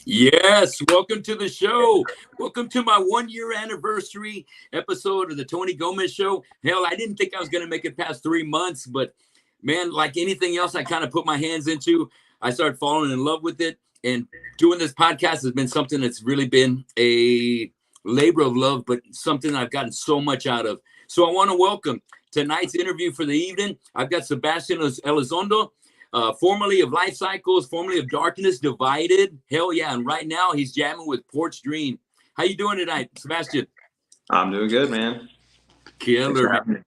Yes, welcome to the show. Welcome to my 1 year anniversary episode of the Tony Gomez Show. Hell, I didn't think I was going to make it past 3 months, but man, like anything else I kind of put my hands into, I started falling in love with it. And doing this podcast has been something that's really been a labor of love, but something I've gotten so much out of. So I want to welcome tonight's interview for the evening. I've got Sebastian Elizondo. Formerly of Life Cycles, formerly of Darkness Divided. Hell yeah. And right now he's jamming with Porch Dream. How you doing tonight, Sebastian? I'm doing good, man. Killer, man.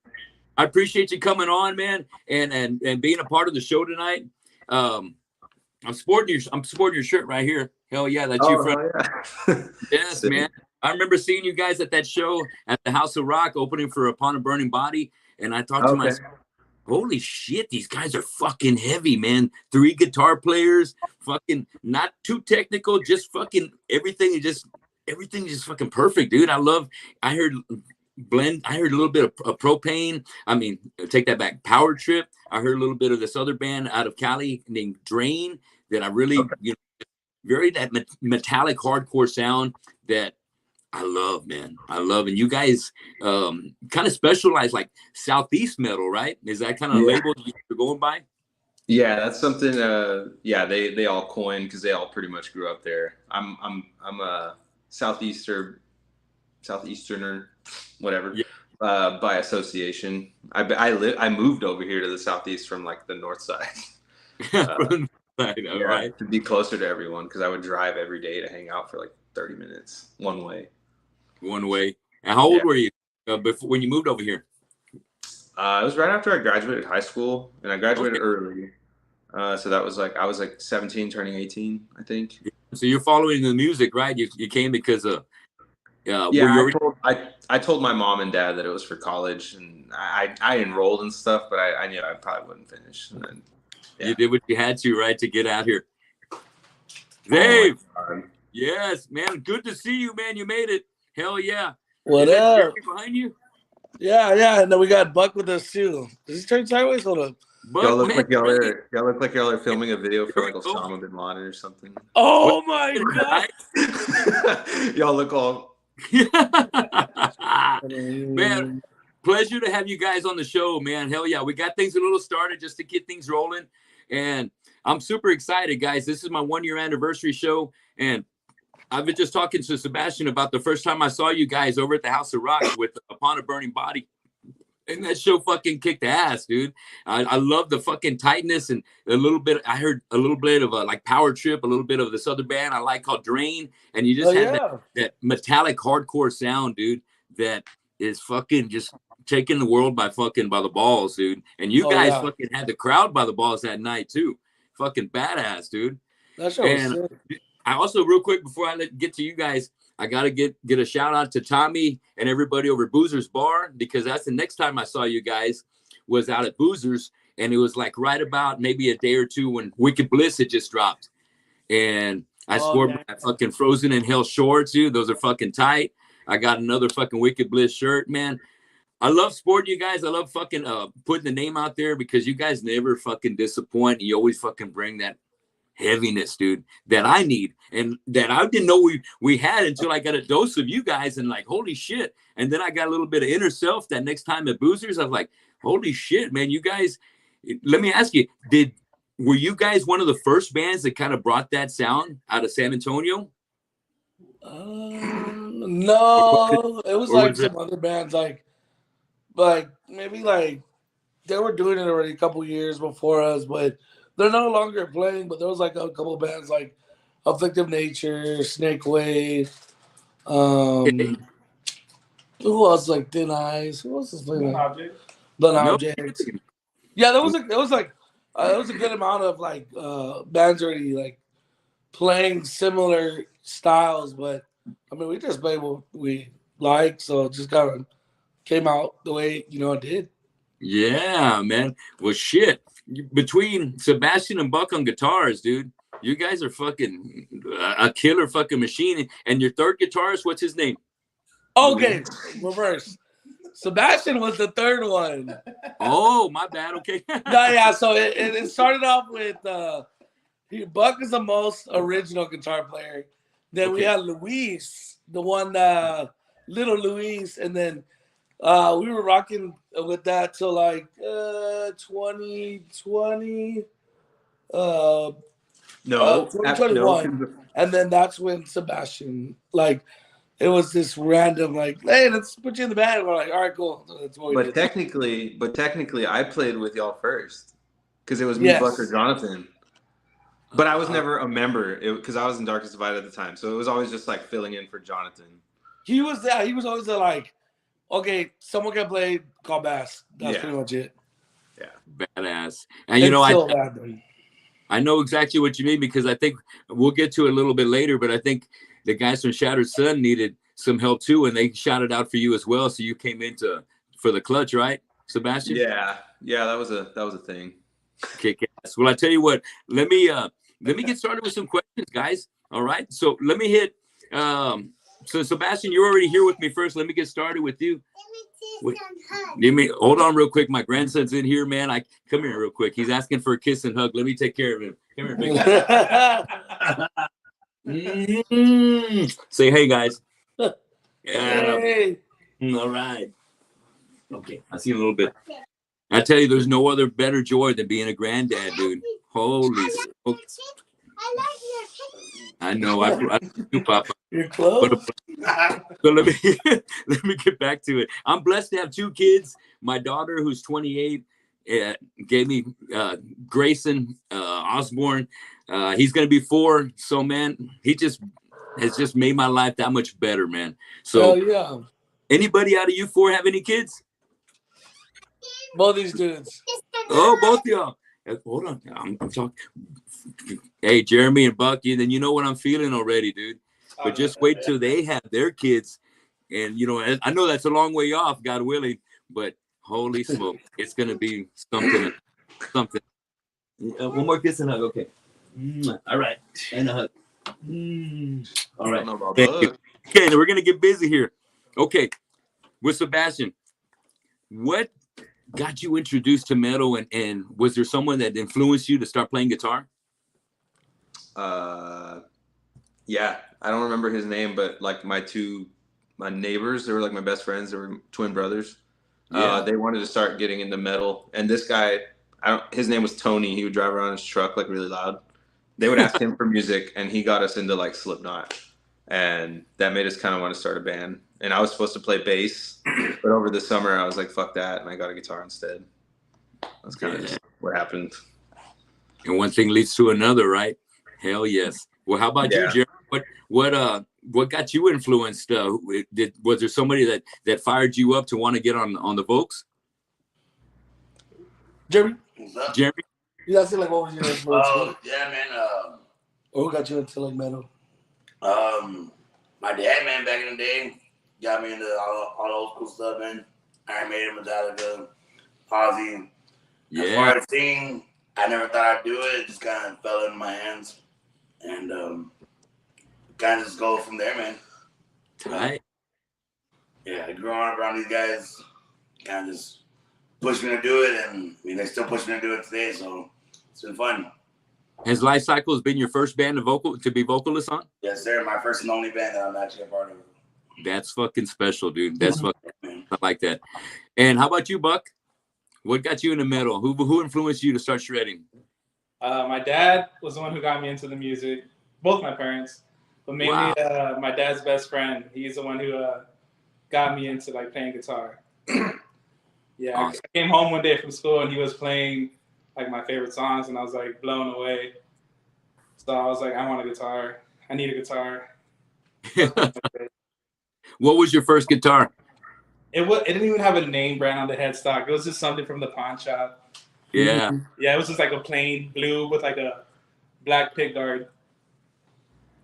I appreciate you coming on, man, and being a part of the show tonight. I'm sporting your shirt right here. Hell yeah, that's you, friend. Yeah. Yes, man. I remember seeing you guys at that show at the House of Rock opening for Upon a Burning Body. And I thought to myself, holy shit, these guys are fucking heavy, man. 3 guitar players, fucking not too technical, just fucking everything is just fucking perfect, dude. I heard a little bit of propane. I mean, take that back, Power Trip. I heard a little bit of this other band out of Cali named Drain that I really, very that metallic hardcore sound that I love, man. I love, and you guys kind of specialize like Southeast metal, right? Is that kind of label you're going by? Yeah, that's something. They all coined because they all pretty much grew up there. I'm a Southeasterner, whatever, by association. I moved over here to the Southeast from like the North Side. Right, to be closer to everyone because I would drive every day to hang out for like 30 minutes one way. And how old were you before when you moved over here? It was right after I graduated high school, and I graduated early. So that was I was 17, turning 18, I think. So you're following the music, right? You came because of I told my mom and dad that it was for college, and I enrolled and stuff, but I knew I probably wouldn't finish. And then, you did what you had to, right, to get out here. Dave, yes, man, good to see you, man. You made it. Hell yeah. What up? Behind you? Yeah. And then we got Buck with us too. Does he turn sideways? Hold up. Y'all look like y'all are filming a video for like Osama bin Laden or something. Oh my god! Y'all look all. Man, pleasure to have you guys on the show, man. Hell yeah, we got things a little started just to get things rolling, and I'm super excited, guys. This is my 1 year anniversary show, and I've been just talking to Sebastian about the first time I saw you guys over at the House of Rock with Upon a Burning Body. And that show fucking kicked ass, dude. I love the fucking tightness and a little bit. I heard a little bit of like Power Trip, a little bit of this other band I like called Drain. And you just had that metallic hardcore sound, dude, that is fucking just taking the world by the balls, dude. And you guys fucking had the crowd by the balls that night too. Fucking badass, dude. That show was sick. I also, real quick, before I get to you guys, I got to get a shout out to Tommy and everybody over at Boozer's Bar, because that's the next time I saw you guys was out at Boozer's. And it was like right about maybe a day or two when Wicked Bliss had just dropped. And I scored my fucking Frozen in Hell shorts, dude. Those are fucking tight. I got another fucking Wicked Bliss shirt, man. I love sporting you guys. I love fucking putting the name out there because you guys never fucking disappoint. You always fucking bring that heaviness, dude, that I need and that I didn't know we had until I got a dose of you guys and like, holy shit. And then I got a little bit of inner self that next time at Boozers, I was like, holy shit, man, you guys, let me ask you, were you guys one of the first bands that kind of brought that sound out of San Antonio? No, it was like some other bands, like maybe like they were doing it already a couple years before us, but they're no longer playing. But there was like a couple bands like Afflictive Nature, Snake Wave, who else, like Thin Eyes? Who else is playing? Blunt Objects. Yeah, there was a good amount of like bands already like playing similar styles, but I mean we just played what we like, so it just kind of came out the way it did. Yeah, man. Well, shit. Between Sebastian and Buck on guitars, dude, you guys are fucking a killer fucking machine. And your third guitarist, what's his name? Okay, reverse. Sebastian was the third one. Oh, my bad. Okay. No, yeah. So it started off with Buck is the most original guitar player. Then we had Luis, the one little Luis, and then we were rocking with that till like 2020, No, 2021, no. and then that's when Sebastian, like, it was this random, like, hey, let's put you in the band. We're like, all right, cool. So that's what we But did. technically, I played with y'all first because it was me, Yes. Buck, or Jonathan. But I was never a member because I was in Darkest Divide at the time, so it was always just like filling in for Jonathan. He was there. He was always there, like, okay, someone can play, call bass. That's pretty much it. Yeah, badass. And you know, random. I know exactly what you mean because I think we'll get to it a little bit later, but I think the guys from Shattered Sun needed some help too, and they shouted out for you as well. So you came into for the clutch, right, Sebastian? Yeah, that was a thing. Kick ass. Well, I tell you what, let me get started with some questions, guys. All right. So let me hit so Sebastian, you're already here with me first. Let me get started with you. Hold on real quick. My grandson's in here, man. Come here real quick. He's asking for a kiss and hug. Let me take care of him. Come here, big guy. Say hey, guys. Hey. All right. Okay. I see a little bit. I tell you, there's no other better joy than being a granddad, dude. Holy smokes. I know. I do, Papa. You're close. So let me get back to it. I'm blessed to have two kids. My daughter, who's 28, gave me Grayson Osborne. He's gonna be 4. So man, he has just made my life that much better, man. So yeah. Anybody out of you 4 have any kids? Both these dudes. Oh, both of y'all. Hold on. I'm talking. Hey, Jeremy and Bucky, then you know what I'm feeling already, dude. But just wait till they have their kids. And, you know, I know that's a long way off, God willing, but holy smoke, it's going to be something. One more kiss and hug. Okay. All right. And a hug. All right. Thank you. Okay, then we're going to get busy here. Okay. With Sebastian, what got you introduced to metal, and was there someone that influenced you to start playing guitar? Yeah, I don't remember his name, but like my neighbors, they were like my best friends. They were twin brothers. They wanted to start getting into metal, and this guy, his name was Tony. He would drive around his truck like really loud. They would ask him for music, and he got us into like Slipknot, and that made us kind of want to start a band. And I was supposed to play bass, but over the summer I was like, fuck that, and I got a guitar instead. That's kind of just what happened. And one thing leads to another, right? Hell yes. Well, how about you, Jerry? What got you influenced? Was there somebody that fired you up to want to get on the Volks? Jeremy? Jeremy? You guys like, what was your influence? Oh, yeah, man. Who got you into like metal? My dad, man, back in the day, got me into all the old school stuff, man. Iron Maiden, Metallica, Ozzy. Yeah. As far as singing, I never thought I'd do it. It just kind of fell into my hands. And kind of just go from there, man. Right. Yeah, growing up around these guys kind of just pushed me to do it. And I mean, they still push me to do it today. So it's been fun. Has Life Cycles been your first band to be vocalist on? Yes, sir. My first and only band that I'm actually a part of. That's fucking special, dude. That's fucking, I like that. And how about you, Buck? What got you into metal? Who influenced you to start shredding? My dad was the one who got me into the music. Both my parents, but mainly my dad's best friend. He's the one who got me into like playing guitar. Yeah, awesome. I came home one day from school and he was playing like my favorite songs, and I was like blown away. So I was like, I want a guitar. I need a guitar. What was your first guitar? It didn't even have a name brand on the headstock. It was just something from the pawn shop. Yeah. Yeah, it was just like a plain blue with like a black pick guard.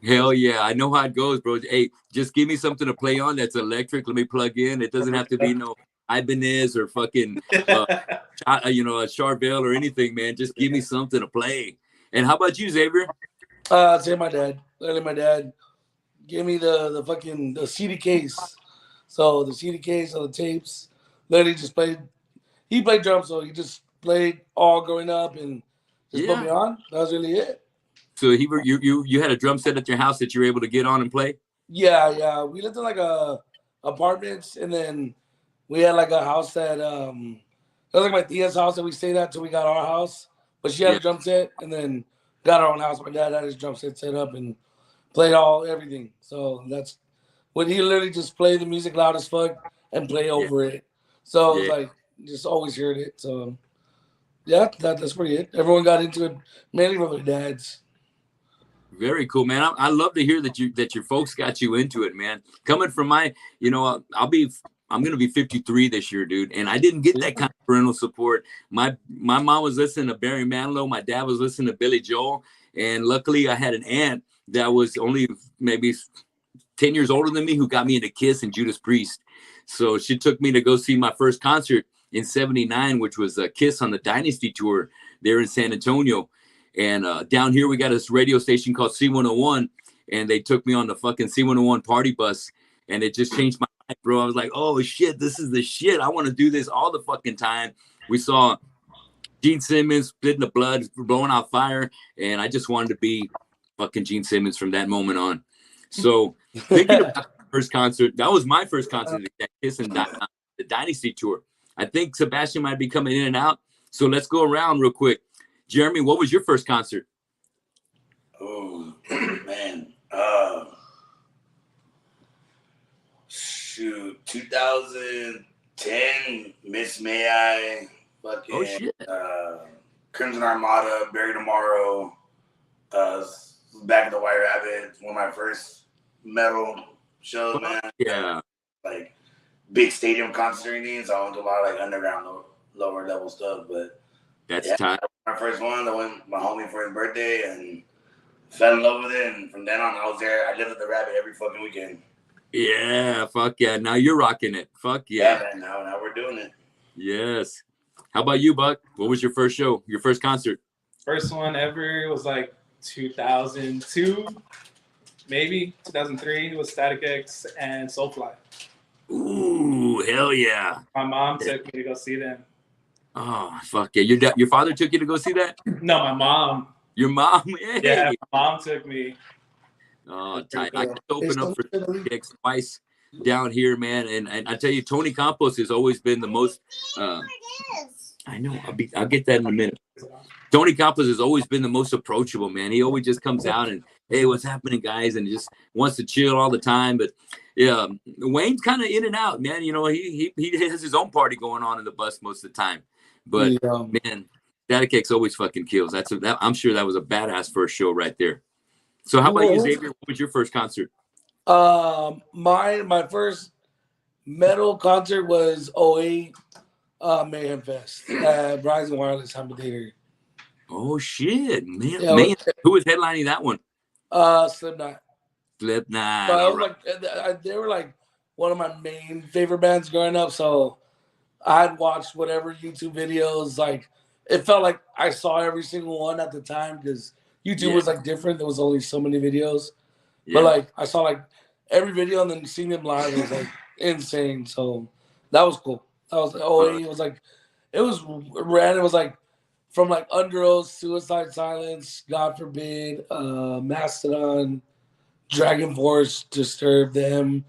Hell yeah, I know how it goes, bro. Hey, just give me something to play on that's electric. Let me plug in. It doesn't have to be no Ibanez or fucking, a Charvel or anything, man. Just give me something to play. And how about you, Xavier? Say my dad. Literally, my dad gave me the CD case. So the CD case of the tapes. Literally just played. He played drums, so he just played all growing up and just put me on. That was really it. So you had a drum set at your house that you were able to get on and play? Yeah. We lived in like apartments, and then we had like a house that it was like my tia's house that we stayed at till we got our house. But she had a drum set, and then got our own house. My dad had his drum set set up and played everything. So that's when he literally just played the music loud as fuck and play over it. So it's like just always heard it. So yeah, that's pretty it. Everyone got into it mainly from their dads. Very cool, man. I love to hear that your folks got you into it, man. Coming from my, I'm gonna be 53 this year, dude, and I didn't get that kind of parental support. My mom was listening to Barry Manilow, my dad was listening to Billy Joel, and luckily I had an aunt that was only maybe 10 years older than me who got me into Kiss and Judas Priest. So she took me to go see my first concert in '79, which was Kiss on the Dynasty tour there in San Antonio. And down here we got this radio station called C101, and they took me on the fucking C101 party bus, and it just changed my life, bro. I was like, oh shit, this is the shit. I want to do this all the fucking time. We saw Gene Simmons splitting the blood, blowing out fire, and I just wanted to be fucking Gene Simmons from that moment on. So thinking about the first concert, that was my first concert at Kiss and the Dynasty tour. I think Sebastian might be coming in and out, so let's go around real quick. Jeremy, what was your first concert? Oh, man. Shoot. 2010, Miss May I. Fucking, oh, shit. Crimson Armada, Bury Tomorrow. Back at the White Rabbit. One of my first metal shows, man. Yeah. Like, big stadium concert things. So I went to a lot of, like, underground, lower level stuff, but that's tight. My first one, I went my homie for his birthday and fell in love with it. And from then on, I was there. I lived at the Rabbit every fucking weekend. Yeah, fuck yeah. Now you're rocking it. Fuck yeah. Yeah, man. Now we're doing it. Yes. How about you, Buck? What was your first show? Your first concert? First one ever was like 2002, maybe 2003. It was Static X and Soulfly. Ooh, hell yeah. My mom took me to go see them. Oh, fuck yeah. Your father took you to go see that? No, my mom. Your mom? Hey. Yeah, my mom took me. Oh, tight. I just opened up for X twice down here, man. And I tell you, Tony Campos has always been the most I know. I'll get that in a minute. Tony Campos has always been the most approachable, man. He always just comes out and, hey, what's happening, guys? And just wants to chill all the time. But yeah, Wayne's kind of in and out, man. You know, he has his own party going on in the bus most of the time. But man, Static X always fucking kills. I'm sure that was a badass first show right there. So how about you, Xavier? What was your first concert? My first metal concert was 08 Mayhem Fest at Verizon Wireless Theater. Oh shit, man! Yeah, man. Who was headlining that one? Slipknot. Slipknot. So they were like one of my main favorite bands growing up. So I'd watched whatever YouTube videos. Like it felt like I saw every single one at the time because YouTube was like different. There was only so many videos, but like I saw like every video and then seeing them live was like insane. So that was cool. That was it was like it was random. It was like from like Under Oath, Suicide Silence, God Forbid, Mastodon, Dragon Force, Disturb Them,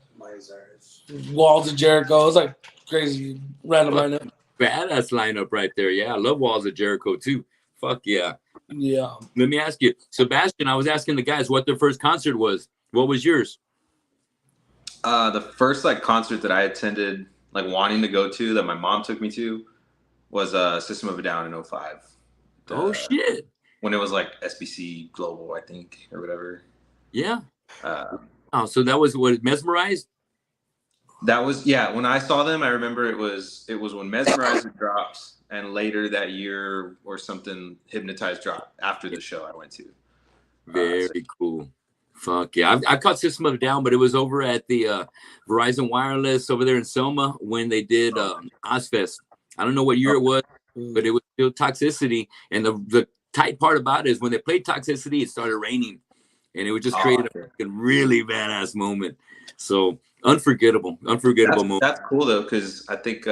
Walls of Jericho. It was like crazy random lineup. Badass lineup right there. Yeah, I love Walls of Jericho too. Fuck yeah. Yeah. Let me ask you, Sebastian, I was asking the guys what their first concert was. What was yours? The first like concert that I attended, like wanting to go to, that my mom took me to, was System of a Down in 05. Oh shit! When it was like SBC Global, I think, or whatever. Yeah. So that was what, Mesmerized? That was, yeah. When I saw them, I remember it was when Mesmerized dropped, and later that year or something, Hypnotized dropped after the show I went to. Very cool. Fuck yeah. I caught System of a Down, but it was over at the Verizon Wireless over there in Selma when they did Ozfest. I don't know what year it was, but it was still Toxicity. And the tight part about it is when they played Toxicity, it started raining. And it would just create a really badass moment. So unforgettable moment. That's cool though, because I think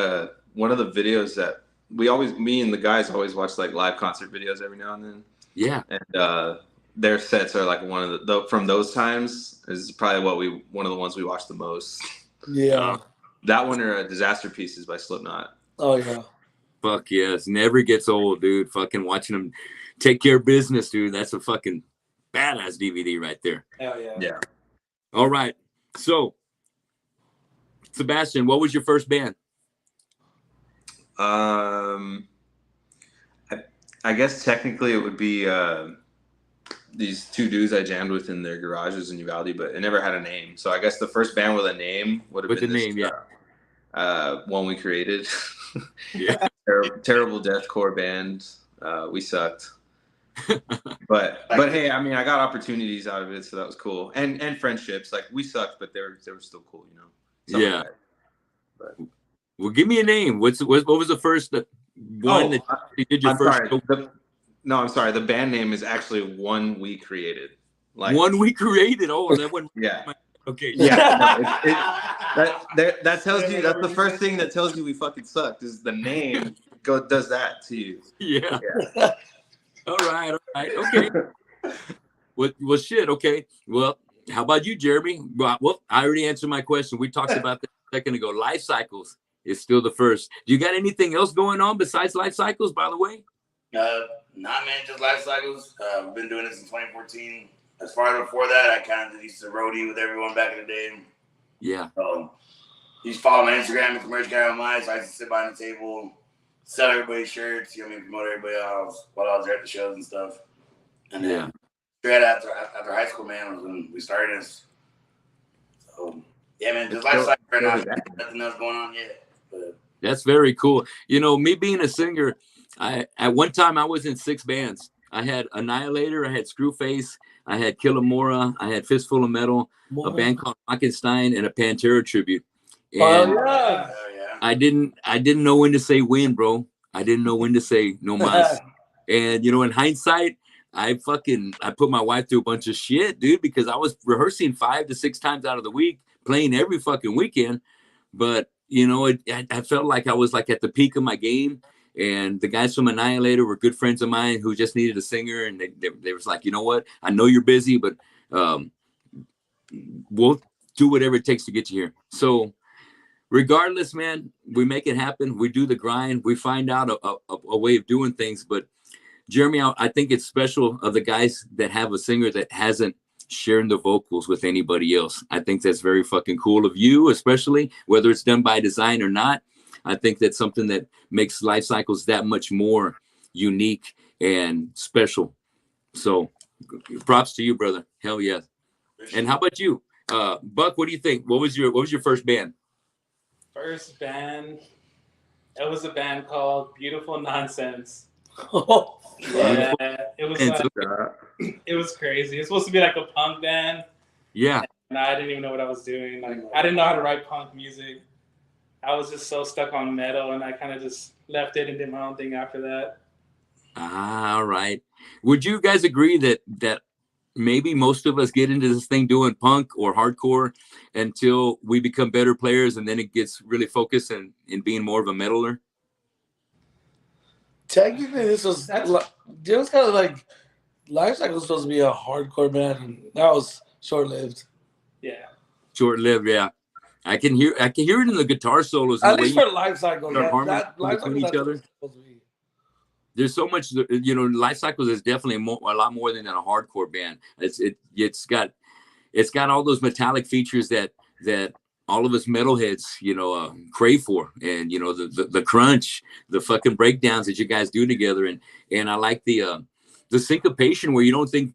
one of the videos that me and the guys always watch like live concert videos every now and then. Yeah. And their sets are like one of the from those times is probably one of the ones we watched the most. Yeah. That one or Disaster Pieces by Slipknot. Oh yeah. Fuck yes, never gets old, dude. Fucking watching them take care of business, dude. That's a fucking badass DVD right there. Hell yeah. Yeah. All right, so Sebastian, what was your first band? I guess technically it would be these two dudes I jammed with in their garages in Uvalde, but it never had a name. So I guess the first band with a name would have been one we created. Yeah. Terrible deathcore band. We sucked. But hey, I mean, I got opportunities out of it, so that was cool. And friendships. Like we sucked, but they were still cool, you know. Something like that. But Well, give me a name. What was the first one that you did your first? I'm sorry. The band name is actually One We Created. Like One We Created. Oh, that one. Yeah. Okay. Yeah. That tells you. That's the first thing that tells you we fucking sucked. Is the name does that to you? Yeah. All right. Okay. Well, shit. Okay. Well, how about you, Jeremy? Well, I already answered my question. We talked about that a second ago. Life Cycles is still the first. Do you got anything else going on besides Life Cycles, by the way? Nah, man, just Life Cycles. I've been doing this since 2014. As far as before that, I kind of used to roadie with everyone back in the day. Yeah. You used to follow my Instagram, the commercial guy on mine, so I used to sit behind the table, sell everybody's shirts, promote everybody else while I was there at the shows and stuff. And then straight after high school, man, was when we started this. So, yeah, man, just Life Cycles right now. Nothing else going on yet. But that's very cool. Me being a singer, at one time I was in 6 bands. I had Annihilator, I had Screwface, I had Killamora, I had Fistful of Metal, a band called Frankenstein, and a Pantera tribute. And I didn't know when to say when, bro. I didn't know when to say no mas. And in hindsight, I put my wife through a bunch of shit, dude, because I was rehearsing 5 to 6 times out of the week, playing every fucking weekend. But I felt like I was like at the peak of my game. And the guys from Annihilator were good friends of mine who just needed a singer. And they was like, you know what? I know you're busy, but we'll do whatever it takes to get you here. So regardless, man, we make it happen. We do the grind. We find out a way of doing things. But Jeremy, I think it's special of the guys that have a singer that hasn't sharing the vocals with anybody else. I think that's very fucking cool of you, especially whether it's done by design or not. I think that's something that makes Life Cycles that much more unique and special. So props to you, brother. Hell yeah. And how about you? Buck, what do you think? What was your first band? First band, it was a band called Beautiful Nonsense. Yeah, it was crazy. It's supposed to be like a punk band. Yeah. And I didn't even know what I was doing. Like, I didn't know how to write punk music. I was just so stuck on metal, and I kind of just left it and did my own thing after that. All right. Would you guys agree that maybe most of us get into this thing doing punk or hardcore until we become better players, and then it gets really focused in being more of a metaler? Technically, it was kind of like Life Cycle was supposed to be a hardcore band, and that was short-lived. Yeah. Short-lived, yeah. I can hear it in the guitar solos. At least for Life Cycle, Life Cycle, each other. There's so much, Life Cycles is definitely a lot more than a hardcore band. It's got all those metallic features that all of us metalheads, crave for, and the crunch, the fucking breakdowns that you guys do together, and I like the syncopation where you think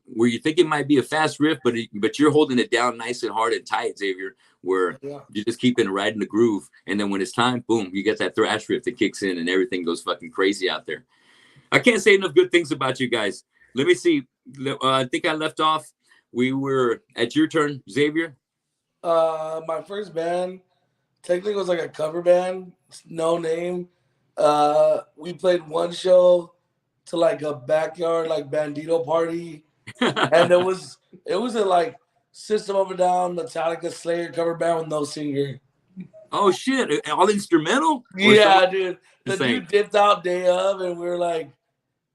it might be a fast riff, but you're holding it down nice and hard and tight, Xavier, where you're just keeping it right in the groove, and then when it's time, boom, you get that thrash riff that kicks in, and everything goes fucking crazy out there. I can't say enough good things about you guys. Let me see. I think I left off. We were at your turn, Xavier. My first band technically was like a cover band, no name. We played one show to like a backyard like bandito party, and it was a like System of a Down, Metallica, Slayer cover band with no singer. Oh shit! All instrumental? Yeah, dude. The dude dipped out day of, and we were like,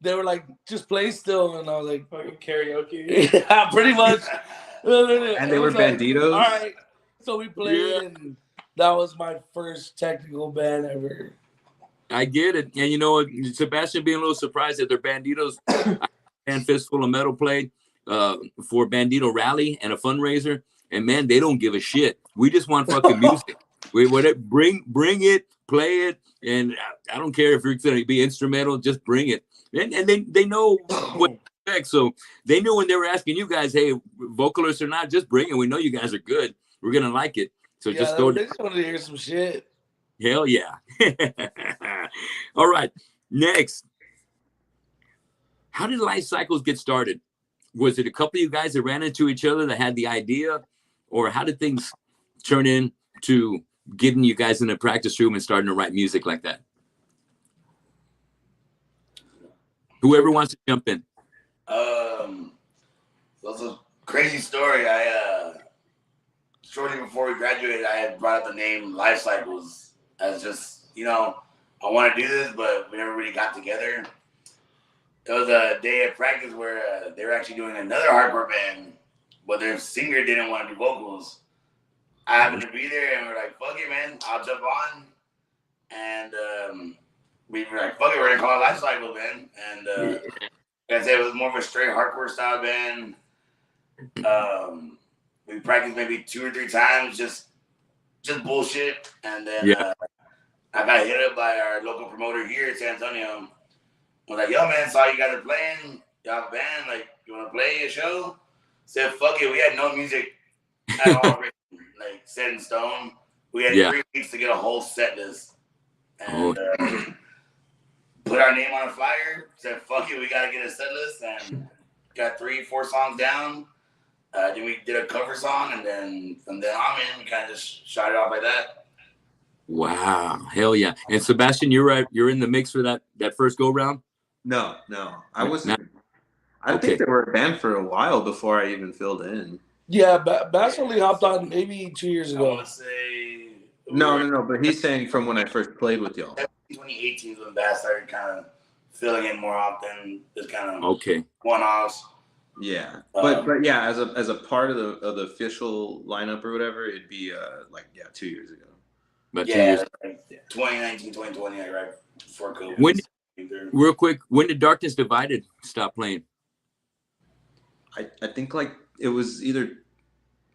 they were like, just play still, and I was like, Fucking karaoke. yeah, pretty much. And they were banditos. All right, so we played, and that was my first technical band ever. I get it, and you know, Sebastian being a little surprised that they're banditos. And Fistful of Metal played for Bandito Rally and a fundraiser, and man, they don't give a shit. We just want fucking music. We bring it, play it, and I don't care if you're going to be instrumental, just bring it. And they know what to expect, so they knew when they were asking you guys, hey, vocalists or not, just bring it. We know you guys are good. We're gonna like it, so just go. They just wanted to hear some shit. Hell yeah! All right, next. How did Life Cycles get started? Was it a couple of you guys that ran into each other that had the idea, or how did things turn into getting you guys in a practice room and starting to write music like that? Whoever wants to jump in. That's a crazy story. Shortly before we graduated, I had brought up the name Life Cycles as just, you know, I want to do this, but we never really got together. It was a day of practice where they were actually doing another hardcore band, but their singer didn't want to do vocals. I happened to be there, and we're like, fuck it, man, I'll jump on. And we were like, fuck it, we're going to call it Life Cycle, man. And like I said, it was more of a straight hardcore style band. We practiced maybe 2 or 3 times, just bullshit. And then I got hit up by our local promoter here in San Antonio. I was like, yo, man, saw you guys are playing. Y'all have a band. Like, you want to play a show? Said, fuck it. We had no music at all, like, set in stone. We had 3 weeks to get a whole set list. And put our name on a flyer. Said, fuck it. We got to get a set list. And got 3-4 songs down. Then we did a cover song. And then from then on, man, we kind of just shot it off like that. Wow. Hell yeah. And Sebastian, you're right. You're in the mix for that first go round? No. I wasn't. I think they were a band for a while before I even filled in. Yeah, Bass only hopped on maybe 2 years ago. I would say. No. But he's saying from when I first played with y'all. 2018 is when Bass started kind of filling in more often. Just kind of one-offs. Yeah, but yeah, as a part of the official lineup or whatever, it'd be 2 years ago. But 2 years. 2019, 2020, right before COVID. Real quick, when did Darkness Divided stop playing? I think like it was either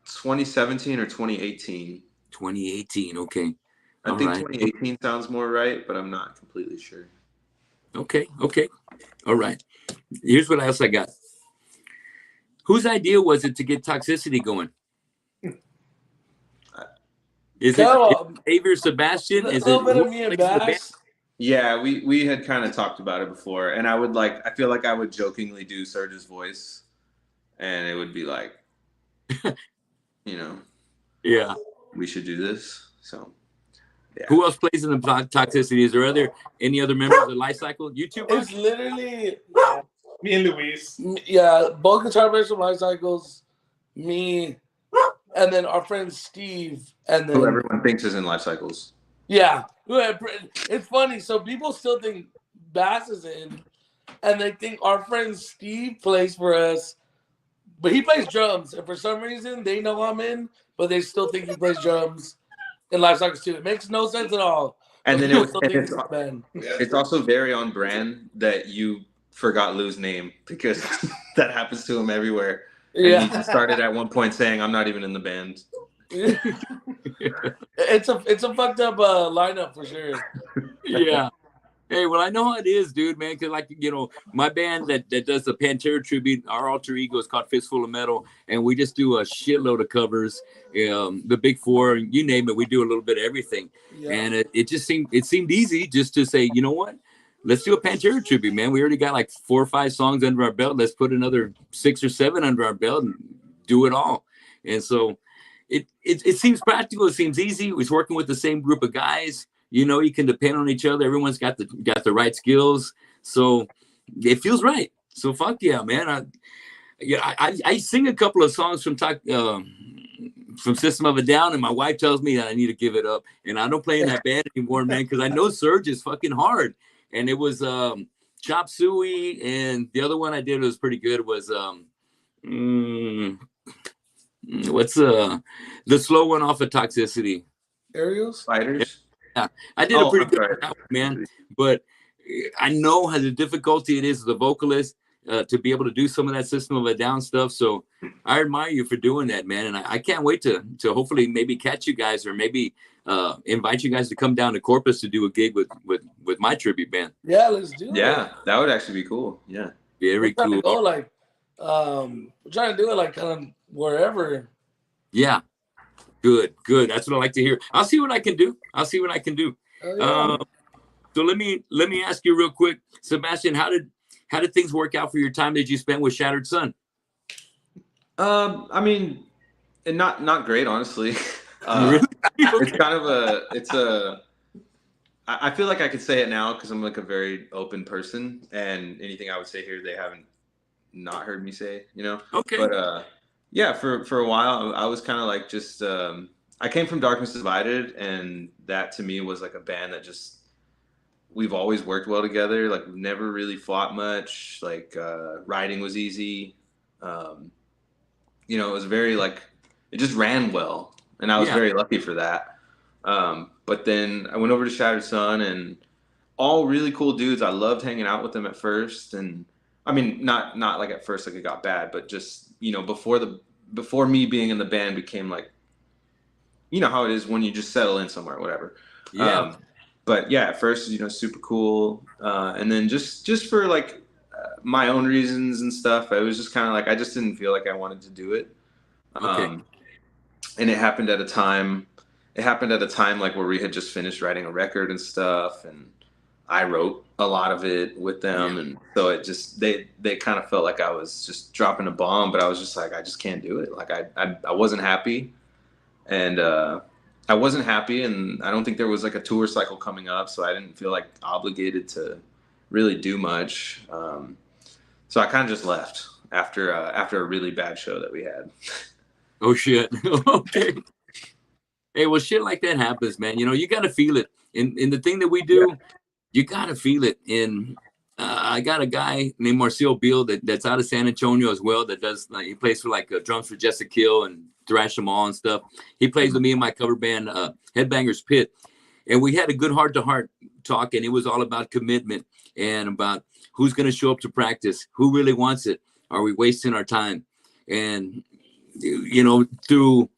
2017 or 2018. 2018, okay. I think 2018 sounds more right, but I'm not completely sure. Okay. All right. Here's what else I got. Whose idea was it to get Toxicity going? Is it Xavier Sebastian? Is it me and Bass? Yeah, we had kind of talked about it before, and I feel like I would jokingly do Serge's voice, and it would be like, we should do this. So, yeah. Who else plays in the Toxicity? Is there any other members of the Life Cycle? You two? It's literally me and Luis. Yeah, both guitar players from Life Cycles, me, and then our friend Steve, and then who everyone thinks is in Life Cycles. Yeah, it's funny. So people still think Bass is in, and they think our friend Steve plays for us, but he plays drums. And for some reason, they know I'm in, but they still think he plays drums in Life Cycles too. It makes no sense at all. And then it's also very on brand that you forgot Lou's name, because that happens to him everywhere. And he started at one point saying, "I'm not even in the band." It's a fucked up lineup for sure. Yeah. Hey, well, I know how it is, dude, man. Because, like, my band that does the Pantera tribute, our alter ego is called Fistful of Metal, and we just do a shitload of covers. The Big Four, you name it, we do a little bit of everything. Yeah. And it seemed easy just to say, you know what? Let's do a Pantera tribute, man. We already got like 4 or 5 songs under our belt. Let's put another 6 or 7 under our belt and do it all. And so it seems practical. It seems easy. We're working with the same group of guys. You can depend on each other. Everyone's got the right skills. So it feels right. So fuck yeah, man. I sing a couple of songs from System of a Down, and my wife tells me that I need to give it up. And I don't play in that band anymore, man, because I know Surge is fucking hard. And it was chop suey, and the other one I did was pretty good. Was what's the slow one off of Toxicity? Ariels? Fighters. Yeah, I did a pretty good right. one, man. But I know how the difficulty it is as a vocalist to be able to do some of that System of a Down stuff. So I admire you for doing that, man. And I can't wait to hopefully maybe catch you guys, or maybe invite you guys to come down to Corpus to do a gig with my tribute band. Yeah, let's do it. Yeah, that would actually be cool. Yeah. Very cool. To go, like, we're trying to do it like kind of wherever. Yeah. Good. That's what I like to hear. I'll see what I can do. Oh, yeah. So let me ask you real quick, Sebastian, how did things work out for your time that you spent with Shattered Sun? I mean, and not great, honestly. Really? It's kind of I feel like I could say it now because I'm like a very open person, and anything I would say here, they haven't not heard me say, you know? Okay. But yeah, for a while, I was kind of like just, I came from Darkness Divided, and that to me was like a band that just, we've always worked well together. Like, we've never really fought much. Like, writing was easy. You know, it was very like, it just ran well. And I was very lucky for that. But then I went over to Shattered Sun, and all really cool dudes. I loved hanging out with them at first. And I mean, not like at first, like it got bad, but just, you know, before me being in the band became like, you know how it is when you just settle in somewhere, whatever. Yeah. But yeah, at first, you know, super cool. And then just for like my own reasons and stuff, it was just kind of like, I just didn't feel like I wanted to do it. Okay. And it happened at a time like where we had just finished writing a record and stuff. And I wrote a lot of it with them. And so it just, they kind of felt like I was just dropping a bomb, but I was just like, I just can't do it. Like I wasn't happy. And, I wasn't happy, and I don't think there was like a tour cycle coming up, so I didn't feel like obligated to really do much. So I kind of just left after a really bad show that we had. Oh shit. Okay. Hey, well, shit like that happens, man. You know, you got to feel it in the thing that we do. You got to feel it. And I got a guy named Marcel Beal that's out of San Antonio as well. That does he plays for like drums for Jessica Kill and Thrash Them All and stuff. He plays with me in my cover band, Headbangers Pit, and we had a good heart-to-heart talk, and it was all about commitment and about who's going to show up to practice, who really wants it, are we wasting our time, and you know, through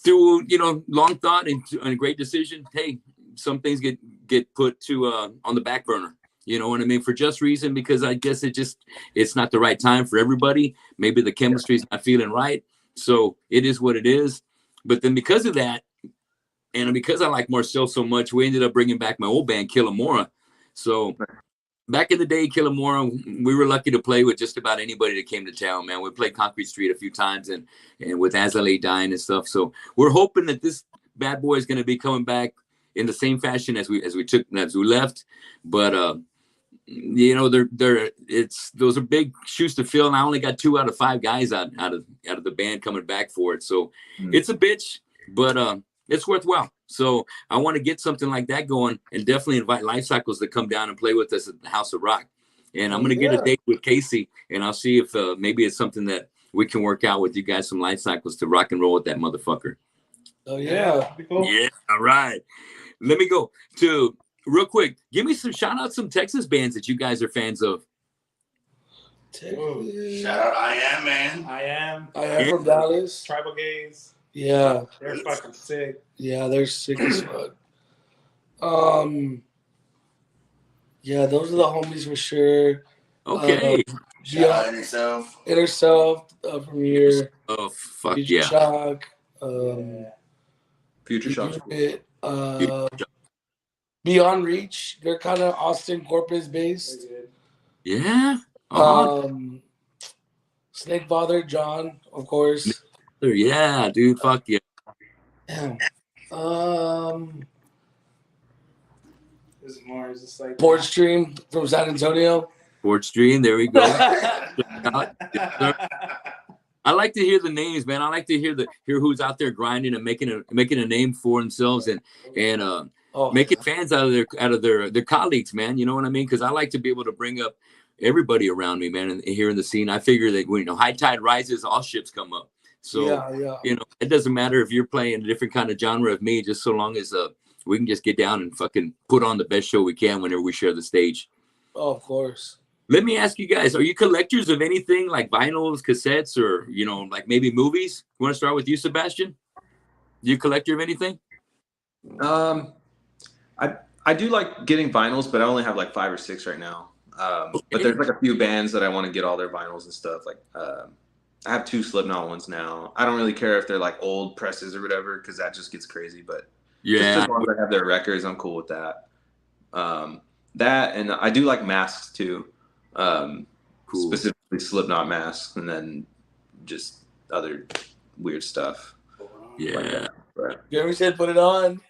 you know, long thought and a great decision, hey, some things get put to on the back burner. You know what I mean? For just reason, because I guess it's not the right time for everybody. Maybe the chemistry is not feeling right. So it is what it is. But then because of that, and because I like Marcel so much, we ended up bringing back my old band, Killamora. So back in the day, Killamora, we were lucky to play with just about anybody that came to town, man. We played Concrete Street a few times and with As I Lay Dying and stuff. So we're hoping that this bad boy is going to be coming back in the same fashion as we left. But you know, those are big shoes to fill, and I only got 2 out of 5 guys out of the band coming back for it. So it's a bitch, but it's worthwhile. So I want to get something like that going, and definitely invite Life Cycles to come down and play with us at the House of Rock. And I'm gonna get a date with Casey, and I'll see if maybe it's something that we can work out with you guys, some Life Cycles, to rock and roll with that motherfucker. Oh yeah. Yeah, all right. Let me go to real quick. Give me shout out some Texas bands that you guys are fans of. Shout out I Am, man. I Am from Dallas. Tribal Gaze. Yeah. They're fucking sick. Yeah, they're sick as fuck. Yeah, those are the homies for sure. Okay. Shout out Inner Self. Inner Self from here. Oh fuck Future yeah. Shock. Future Shock. Beyond Reach. They're kind of Austin Corpus based. Yeah. Snake Father John, of course. Yeah, dude. Fuck yeah. Damn. There's more. It's just like Port Stream from San Antonio. Port Stream. There we go. I like to hear the names, man. I like to hear who's out there grinding and making a name for themselves. And making fans out of their colleagues, man. You know what I mean? Because I like to be able to bring up everybody around me, man. And here in the scene, I figure that when high tide rises, all ships come up. So it doesn't matter if you're playing a different kind of genre of me, just so long as we can just get down and fucking put on the best show we can whenever we share the stage. Oh, of course. Let me ask you guys, are you collectors of anything like vinyls, cassettes, or, like maybe movies? You want to start with you, Sebastian? Do you collector of anything? I do like getting vinyls, but I only have like 5 or 6 right now. But there's like a few bands that I want to get all their vinyls and stuff. Like I have 2 Slipknot ones now. I don't really care if they're like old presses or whatever, because that just gets crazy. But just as long as I have their records, I'm cool with that. That, and I do like masks too. Cool. Specifically Slipknot masks, and then just other weird stuff. Yeah. Like that. But Jeremy said put it on.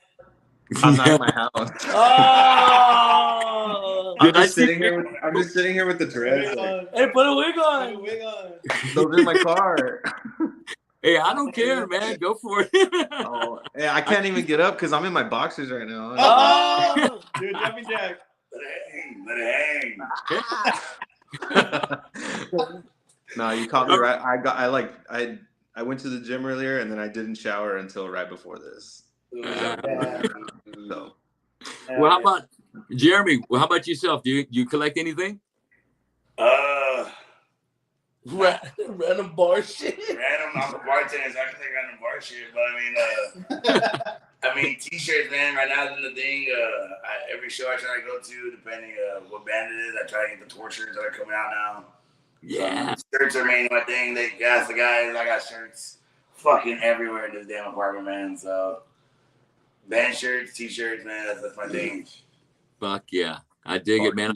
I'm not in my house. Oh! I'm just sitting here with the dreads. Like, Hey, put a wig on. Put a wig on. those are in my car. Hey, I don't care, man. Go for it. Oh, yeah, I can't even get up because I'm in my boxers right now. Oh! Dude, jumping jack. Let it hang. No, you caught me right. I went to the gym earlier and then I didn't shower until right before this. So. Well, how about Jeremy? Well, how about yourself? Do you collect anything? Random bar shit. Random, I'm a bartender, so I can take random bar shit. But I mean, t-shirts, man. Right now, is the thing. Every show I try to go to, depending what band it is, I try to get the tour shirts that are coming out now. Yeah, shirts are mainly my thing. They ask the guys. I got shirts fucking everywhere in this damn apartment, man. So band shirts, t-shirts, man. That's my thing. Fuck yeah. I dig it, man.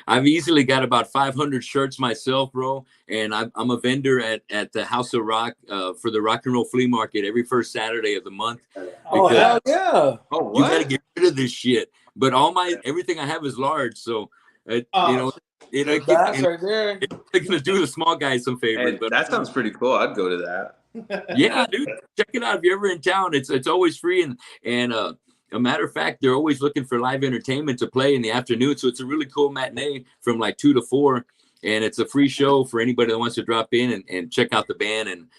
I've easily got about 500 shirts myself, bro. And I'm a vendor at the House of Rock for the Rock and Roll Flea Market every first Saturday of the month. Oh, hell yeah. Oh, what? You got to get rid of this shit. But everything I have is large. So, That's right there. They're going to do the small guys some favors. Hey, but that sounds pretty cool. I'd go to that. Yeah, dude. Check it out. If you're ever in town, it's always free. And a matter of fact, they're always looking for live entertainment to play in the afternoon. So it's a really cool matinee from like 2 to 4. And it's a free show for anybody that wants to drop in and check out the band and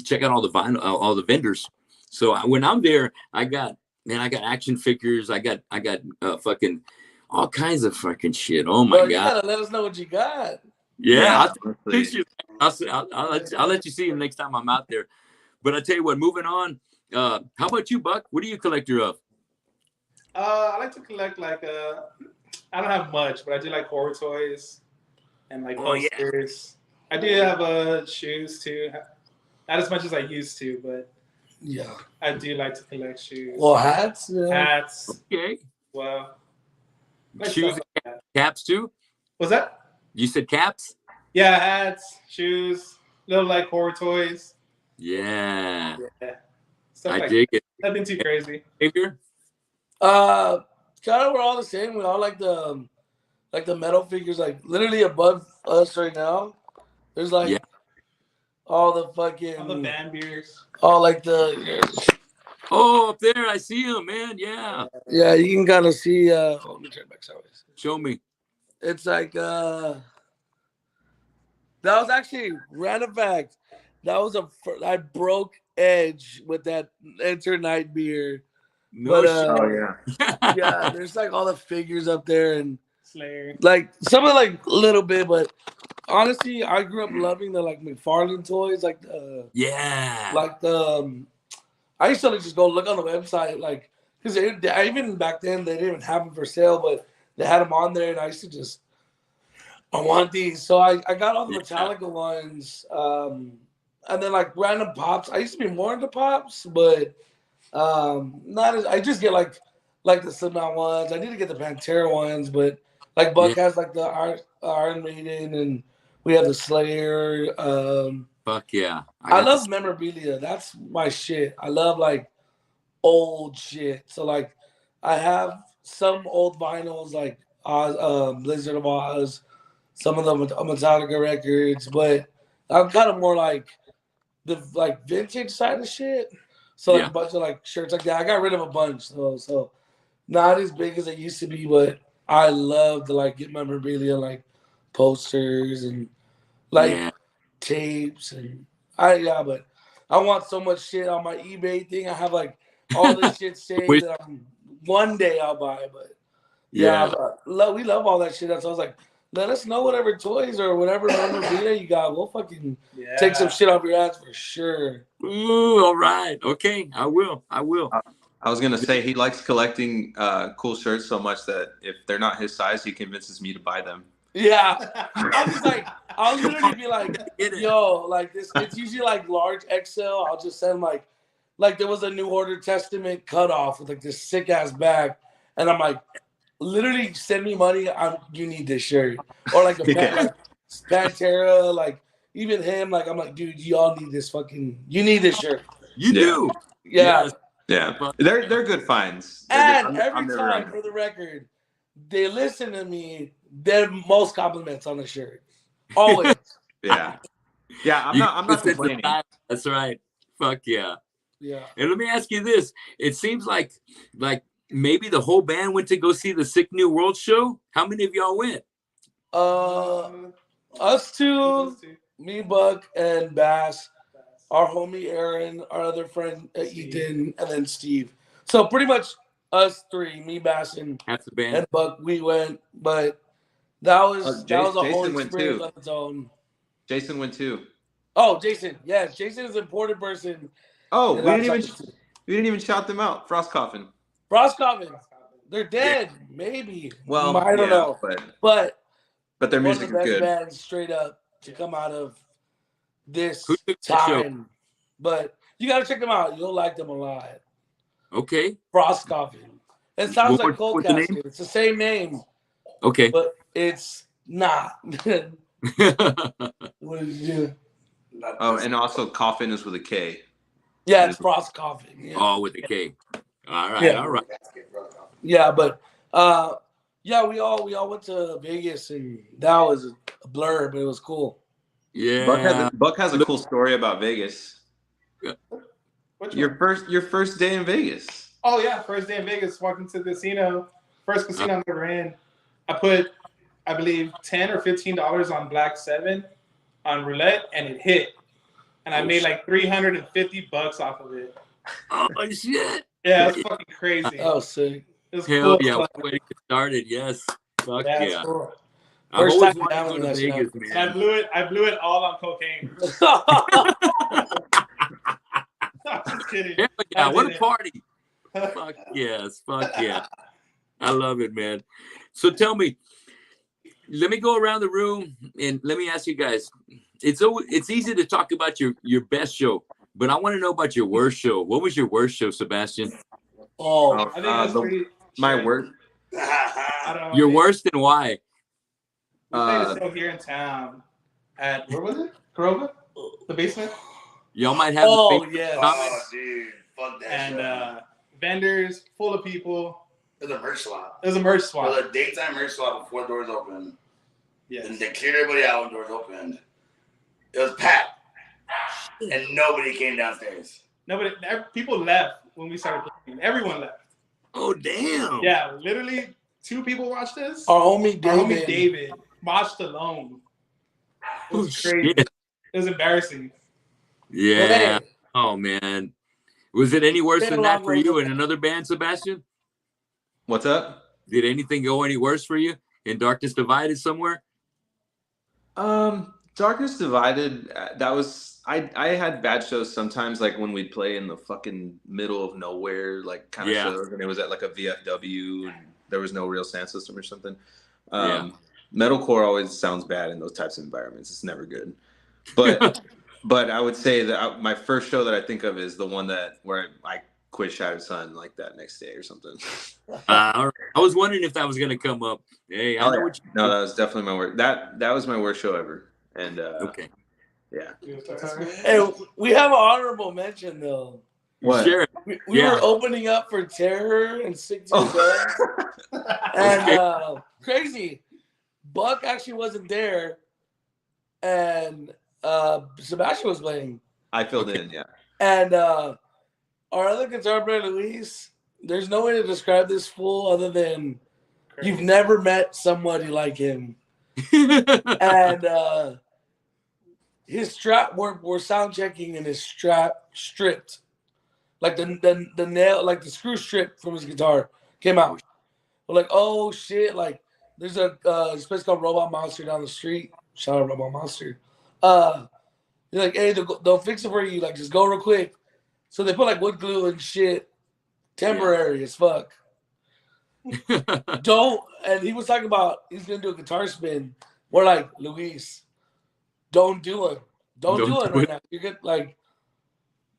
check out all the vendors. So when I'm there, I got action figures. I got fucking all kinds of fucking shit. Oh my God. You gotta let us know what you got. Yeah. I'll take pictures. I'll let you see them next time I'm out there. But I tell you what, moving on. How about you, Buck? What are you a collector of? I like to collect I don't have much, but I do like horror toys and like posters. Yeah. I do have shoes too. Not as much as I used to, but yeah, I do like to collect shoes. Well, hats. Yeah. Hats. Okay. Well, shoes, and caps too. What's that? You said caps? Yeah, hats, shoes, little like horror toys. Yeah. Stuff I dig it. Nothing too crazy. Xavier? Kind of we're all the same. We all like the metal figures, like literally above us right now. There's like all the fucking all the band beers. All like the up there, I see them, man. Yeah. Yeah, you can kind of see. Let me turn back sideways. Show me. It's like that was actually random fact. That was I broke Edge with that Enter Night beer. No yeah, there's like all the figures up there and Slayer. Like some of like a little bit, but honestly, I grew up loving the like McFarlane toys, like I used to just go look on the website, like because even back then they didn't even have them for sale, but they had them on there, and I used to I want these, so I got all the Metallica ones. And then like random pops. I used to be more into pops, but not as I just get like the Slipknot ones. I need to get the Pantera ones, but like Buck has like the Iron Maiden, and we have the Slayer. Fuck yeah. I love memorabilia. That's my shit. I love like old shit. So like I have some old vinyls like Blizzard of Oz, some of the Metallica records, but I'm kind of more like the vintage side of shit. So like a bunch of like shirts like that. I got rid of a bunch, so not as big as it used to be, but I love to like get memorabilia, like posters and like tapes and but I want so much shit on my eBay thing. I have like all this shit saved that one day I'll buy, but we love all that shit. So I was like, let us know whatever toys or whatever memorabilia you got. We'll fucking take some shit off your ass for sure. Ooh, all right. Okay, I will. I was gonna say he likes collecting cool shirts so much that if they're not his size, he convinces me to buy them. Yeah, I'm just like, I'll literally be like, yo, like this. It's usually like large XL. I'll just send like there was a New Order Testament cutoff with like this sick ass bag, and I'm like, literally send me money. You need this shirt, or like like Pantera, like even him. Like I'm like, dude, y'all need this you need this shirt. You do, yeah. They're good finds. And every time, for the record, they listen to me. They're most compliments on the shirt. Always. I'm not complaining. That's right. Fuck yeah. Yeah. And let me ask you this. It seems like maybe the whole band went to go see the Sick New World show. How many of y'all went? Us two, me, Buck, and Bass, our homie Aaron, our other friend Ethan, and then Steve. So pretty much us three, me, Bass, and Buck, we went, but that was a whole experience on its own. Jason went too. Oh, Jason. Yes, Jason is an important person. Oh, we didn't even shout them out. Frost Coffin. They're dead, maybe. Well, I don't know. But their music is good. Bands straight up to come out of this time. But you gotta check them out. You'll like them a lot. Okay. Frost Coffin. It sounds like Cold Casket. It's the same name. Okay. But it's not. What is it? Oh, and also Coffin is with a K. Yeah, it's Frost Coffin. Yeah. Oh, with a K. All right, all right. Yeah, but we all went to Vegas, and that was a blur, but it was cool. Yeah. Buck has a cool story about Vegas. Your first day in Vegas. Oh yeah, first day in Vegas. Walking to the casino, first casino I've ever in. I put, I believe, $10 or $15 on Black 7 on roulette, and it hit. And I made like $350 off of it. Oh shit! Yeah, it's fucking crazy. Oh, sick! It was Hell cool. yeah! What way to get started? Yes. Fuck yeah! Cool. I've always wanted to go to Vegas, man. And I blew it all on cocaine. I'm just kidding. Hell yeah! What a party! Fuck yes! Fuck yeah! I love it, man. So tell me, let me go around the room and let me ask you guys. It's easy to talk about your best show, but I want to know about your worst show. What was your worst show, Sebastian? I think that's my worst. I don't know. Your worst and why? We played a show here in town at, where was it? Corova? The basement? Y'all might have yeah. Oh, dude. Fuck that and vendors full of people. It was a merch swap. It was a daytime merch swap before doors opened. Yes. And they cleared everybody out when doors opened. It was packed. And nobody came downstairs. People left when we started playing. Everyone left. Oh, damn. Yeah, literally 2 people watched us. Our homie David watched alone. It was crazy. Shit. It was embarrassing. Yeah. Oh, man. Was it any worse than that for you in another band, Sebastian? What's up? Did anything go any worse for you in Darkness Divided somewhere? Darkness Divided, that was I had bad shows sometimes, like when we'd play in the fucking middle of nowhere, like kind of shows, and it was at like a VFW and there was no real sound system or something. Metalcore always sounds bad in those types of environments. It's never good. But but I would say that my first show that I think of is the one where I quit Shattered Sun like that next day or something. I was wondering if that was gonna come up. Hey, I know what you No, that was definitely my worst. That was my worst show ever. And okay. Yeah. Hey, we have an honorable mention though. What? Sure. We were opening up for Terror and Sick to the Death. And crazy. Buck actually wasn't there. And Sebastian was playing. I filled in, yeah. And our other guitar player, Luis, there's no way to describe this fool other than you've never met somebody like him. And his strap, we're sound checking and his strap stripped. Like the nail, like the screw strip from his guitar came out. We're like, oh shit! Like there's a place called Robot Monster down the street. Shout out Robot Monster. You're like, hey, they'll fix it for you. Like just go real quick. So they put like wood glue and shit, temporary as fuck. Don't. And he was talking about he's gonna do a guitar spin. We're like, Luis, don't do it. Don't do it right now. You're good. Like,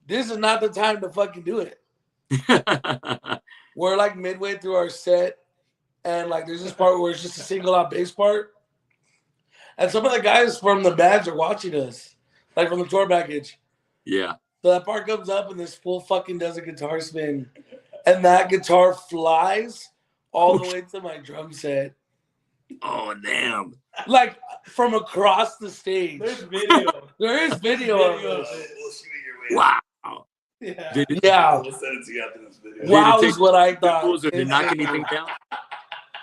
this is not the time to fucking do it. We're like midway through our set, and like there's this part where it's just a single out bass part, and some of the guys from the bands are watching us, like from the tour package. Yeah. So that part comes up, and this fool fucking does a guitar spin, and that guitar flies all the way to my drum set. Oh damn! Like from across the stage. There's video. There is video of this. We'll shoot it your way. Wow. Yeah. Yeah. We'll send it to you after this video. Wow is what I thought. Or did knock anything down?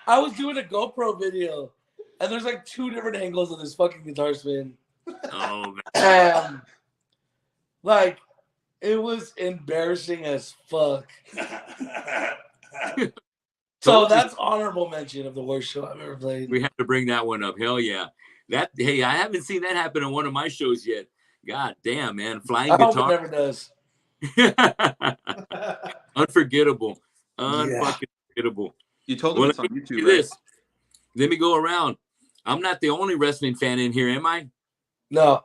I was doing a GoPro video, and there's like 2 different angles of this fucking guitar spin. Oh man. And like it was embarrassing as fuck. So that's honorable mention of the worst show I've ever played. We have to bring that one up. Hell yeah. Hey, I haven't seen that happen in one of my shows yet. God damn, man. Flying I guitar. hope it never does. Unforgettable. Unfucking forgettable. You told them it's on YouTube, right? This. Let me go around. I'm not the only wrestling fan in here, am I? No.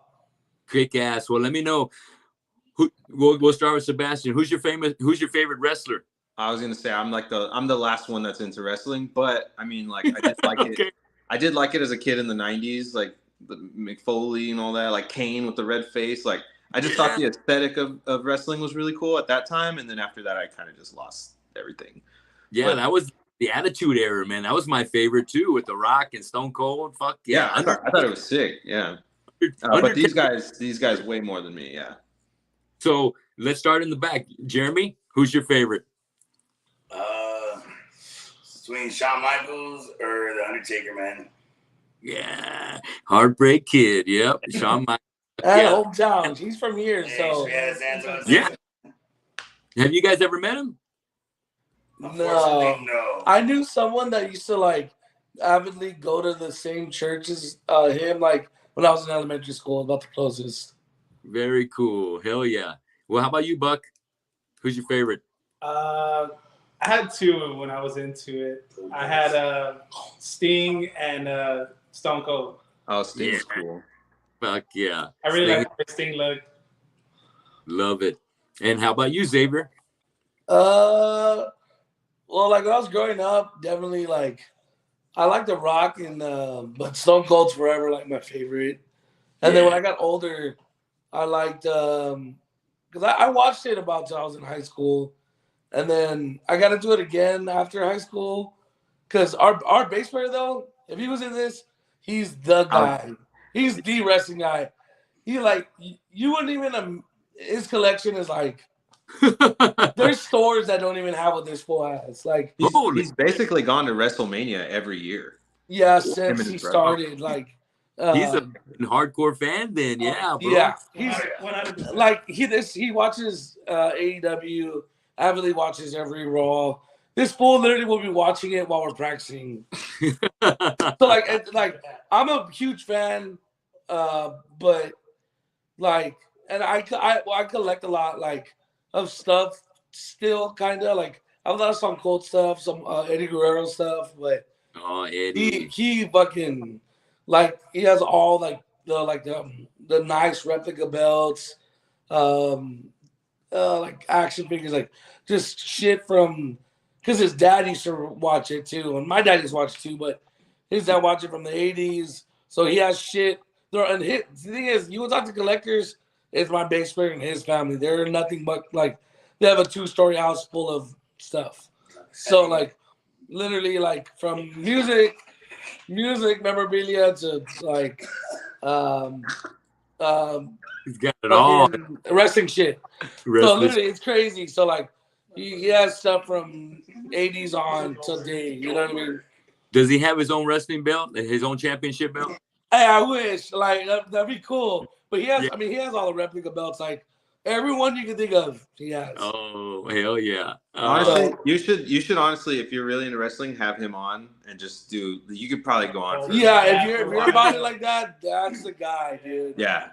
Kick ass. Well, let me know. We'll start with Sebastian. Who's your favorite wrestler? I was gonna say I'm the last one that's into wrestling, but I mean, like, I did like Okay. it. I did like it as a kid in the '90s, like the McFoley and all that, like Kane with the red face. Like, I just thought the aesthetic of wrestling was really cool at that time, and then after that, I kind of just lost everything. Yeah, that was the Attitude Era, man. That was my favorite too, with The Rock and Stone Cold. Fuck yeah. I thought it was sick. Yeah, but these guys way more than me. Yeah. So let's start in the back. Jeremy, who's your favorite? Between Shawn Michaels or The Undertaker, man. Yeah, Heartbreak Kid. Yep, Shawn Michaels. Hometown. He's from here, so yeah. Have you guys ever met him? No. I knew someone that used to like avidly go to the same church as him. Like when I was in elementary school, about the closest. Very cool. Hell yeah. Well, how about you, Buck? Who's your favorite? I had 2 when I was into it. I had Sting and Stone Cold. Oh, Sting's cool. Fuck yeah. I really like the Sting look. Love it. And how about you, Xavier? Well, like when I was growing up, definitely like I like The Rock and but Stone Cold's forever like my favorite. And then when I got older, I liked because I watched it about till I was in high school. And then I got into it again after high school. Because our bass player, though, if he was in this, he's the guy. He's the wrestling guy. He, like, you wouldn't even, his collection is like, there's stores that don't even have what this fool has. Like, he's basically gone to WrestleMania every year. Yeah, since he started. Like, he's a hardcore fan then, yeah, bro. Yeah. He's, like, he watches AEW. Avidly watches every Raw. This fool literally will be watching it while we're practicing. So like I'm a huge fan, but like, and I collect a lot like of stuff still, kind of like I have a lot of Stone Cold stuff, some Eddie Guerrero stuff, but Eddie, he fucking like he has all like the nice replica belts, like action figures, like just shit from, because his dad used to watch it too, and my dad used to watch it too, but his dad watched it from the 80s, so he has shit. And the thing is, you will talk to collectors, it's my bass player and his family. They're nothing but like, they have a 2-story house full of stuff. So like, literally like from music memorabilia to like, he's got it all. Wrestling shit. So literally, it's crazy. So like, He has stuff from 80s on today. You know what I mean? Does he have his own wrestling belt, his own championship belt? Hey, I wish. Like, that'd be cool. But he has, Yeah. I mean, he has all the replica belts. Like, everyone you can think of, he has. Oh, hell yeah. Honestly, you should honestly, if you're really into wrestling, have him on and just do. You could probably go on for. Yeah, if you're about it like that, that's the guy, dude. Yeah.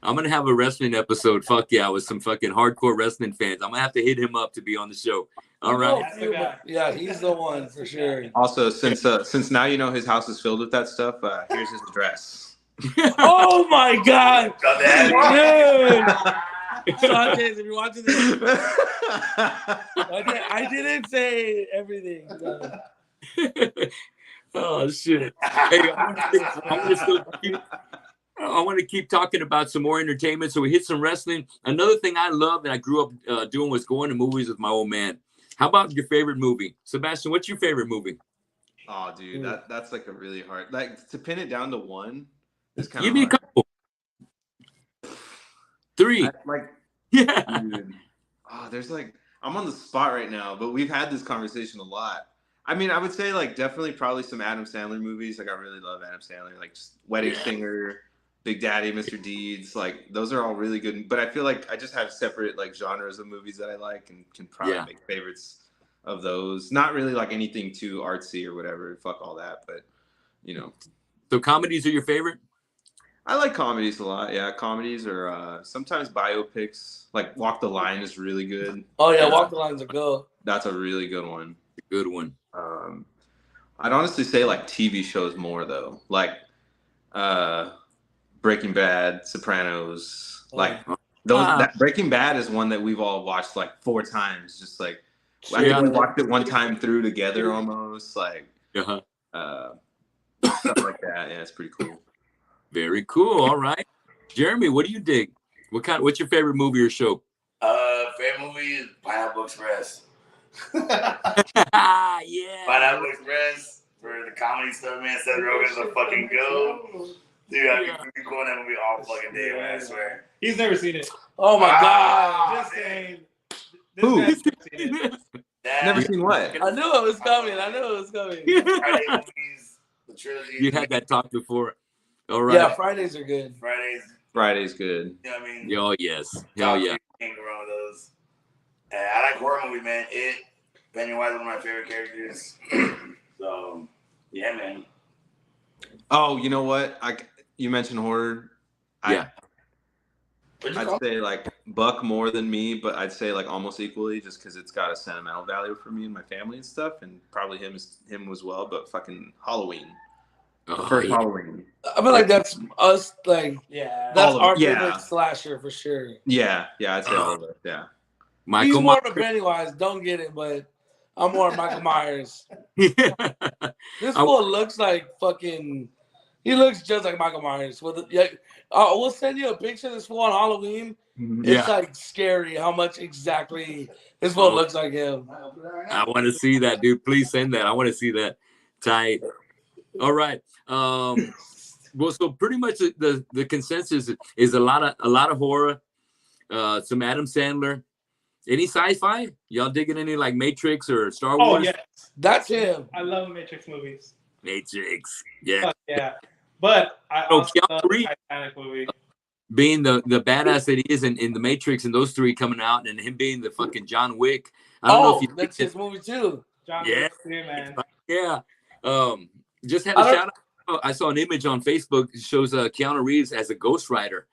I'm going to have a wrestling episode. Fuck yeah, with some fucking hardcore wrestling fans. I'm going to have to hit him up to be on the show. All right. Yeah, he's the one for sure. Also, since now you know his house is filled with that stuff, here's his address. Oh my God, dude! Sanchez, if you're watching this, okay, I didn't say everything. Oh shit! Hey, I want to keep talking about some more entertainment. So we hit some wrestling. Another thing I love that I grew up doing was going to movies with my old man. How about your favorite movie, Sebastian? What's your favorite movie? Oh, dude, that's like a really hard. Like to pin it down to one is kind of. Give me a couple. Three. Yeah. Dude, there's like I'm on the spot right now, but we've had this conversation a lot. I mean, I would say like definitely probably some Adam Sandler movies. Like I really love Adam Sandler, like Wedding Singer, Big Daddy, Mr. Deeds. Like those are all really good. But I feel like I just have separate like genres of movies that I like and can probably make favorites of those. Not really like anything too artsy or whatever. Fuck all that. But you know. So comedies are your favorite? I like comedies a lot. Yeah, comedies or sometimes biopics. Like Walk the Line is really good. Oh yeah, Walk the Line's a go. That's a really good one. Good one. I'd honestly say like TV shows more though, like Breaking Bad, Sopranos, like those. That Breaking Bad is one that we've all watched like 4 times. Just like I think we watched it one time through together almost. Like stuff like that. Yeah, it's pretty cool. Very cool. All right, Jeremy, what do you dig? What's your favorite movie or show? Favorite movie is Pineapple Express. Yeah. Pineapple Express for the comedy stuff, man. Seth Rogen's a fucking go. Dude, I've been going that movie all fucking day, man. I swear. He's never seen it. Oh my God. Just saying. Who? Never seen what? I knew it was coming. Friday movies, the trilogy. You had that talk before. All right. Yeah, Fridays are good. Friday's good. You know what I mean? Oh yes. Hell yeah. Can't go wrong with those. And I like horror movies, man. Pennywise is one of my favorite characters. So yeah, man. Oh, you know what? You mentioned horror. Yeah. I'd say like Buck more than me, but I'd say like almost equally, just because it's got a sentimental value for me and my family and stuff, and probably him as well. But fucking Halloween, the first Halloween. I feel like that's us. Like that's our favorite slasher for sure. Yeah, I'd say all of it. Yeah. He's more of a Pennywise. Don't get it, but I'm more of Michael Myers. This fool looks like fucking. He looks just like Michael Myers. We'll send you a picture of this fool on Halloween. It's like scary how much exactly this fool looks like him. I want to see that, dude. Please send that. I want to see that. Tight. All right. Well, so pretty much the consensus is a lot of horror, some Adam Sandler. Any sci-fi? Y'all digging any like Matrix or Star Wars? Oh yeah, that's him. I love Matrix movies. Matrix, yeah. Yeah, but I also love the Keanu Titanic movie. Being the badass that he is in the Matrix and those 3 coming out, and him being the fucking John Wick. I don't know if you that's his movie too. John Wick, man. Yeah. Just had a shout out. I saw an image on Facebook that shows Keanu Reeves as a Ghost Rider.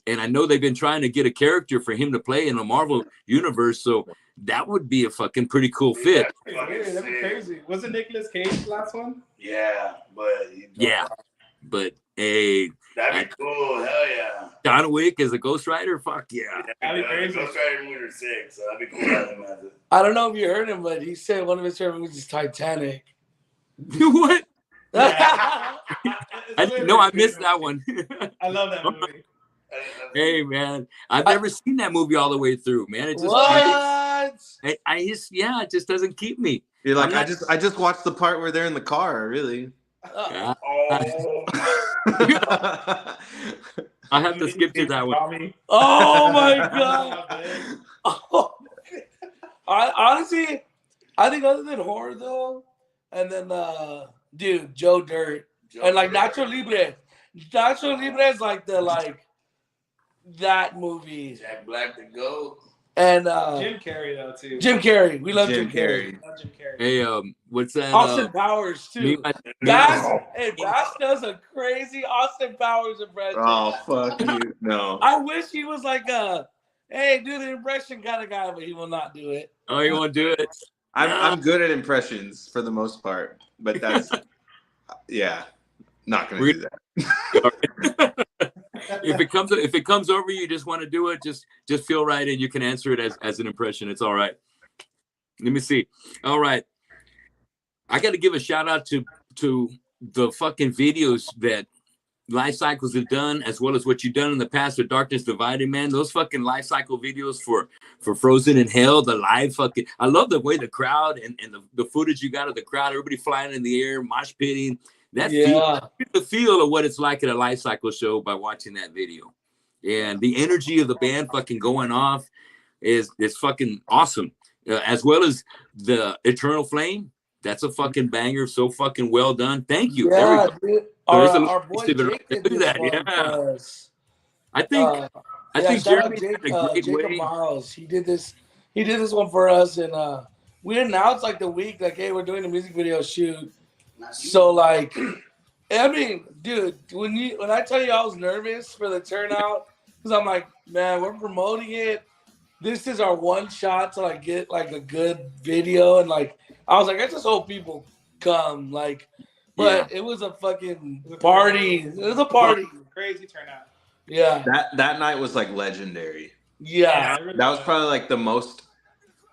And I know they've been trying to get a character for him to play in the Marvel universe, so that would be a fucking pretty cool fit. That'd be crazy. Wasn't Nicolas Cage the last one? Yeah, but hey, that'd be cool. Hell yeah. John Wick as a Ghost Rider, fuck yeah. That'd be crazy. Ghost Rider movies are sick, so that'd be cool. I don't know if you heard him, but he said one of his favorite movies is Titanic. What? Yeah. I missed that one. I love that movie. Hey man, I've never seen that movie all the way through, man. It just it just doesn't keep me. You're like, I just watched the part where they're in the car, really. I have to skip to that one. Oh my god! Honestly, I think other than horror though, and then dude, Joe Dirt and like Nacho Libre. Nacho Libre is like that movie. Jack Black the GOAT. And Jim Carrey though too. Jim Carrey, we love Jim Jim Carrey. Love Jim Carrey. Hey, what's that? Austin Powers too. Bass Bass does a crazy Austin Powers impression. Oh, fuck you. No. I wish he was like a, hey, do the impression kind of guy, but he will not do it. Oh, you want to do it? I'm good at impressions for the most part, but that's yeah, not gonna do that. If it comes over you, just want to do it, just feel right, and you can answer it as an impression. It's all right. Let me see. All right, I got to give a shout out to the fucking videos that Life Cycles have done, as well as what you've done in the past with Darkness Divided, man. Those fucking Life Cycle videos for Frozen in Hell, the live fucking, I love the way the crowd and the footage you got of the crowd, everybody flying in the air, mosh pitting. That the feel of what it's like at a Life Cycle show by watching that video. And the energy of the band fucking going off is fucking awesome. As well as the Eternal Flame. That's a fucking banger. So fucking well done. Thank you. Yeah, dude. Our boy Jake did do that. For us. I think Jeremy did a great Jacob way. Miles. He did this one for us, and we announced like the week, like, hey, we're doing a music video shoot. So like, I mean, dude, when I tell you I was nervous for the turnout, because I'm like, man, we're promoting it. This is our one shot to like get like a good video, and like I was like, I just hope people come, like, but it was a fucking party. It was a party. Crazy turnout. Yeah. That night was like legendary. Yeah. That was probably like the most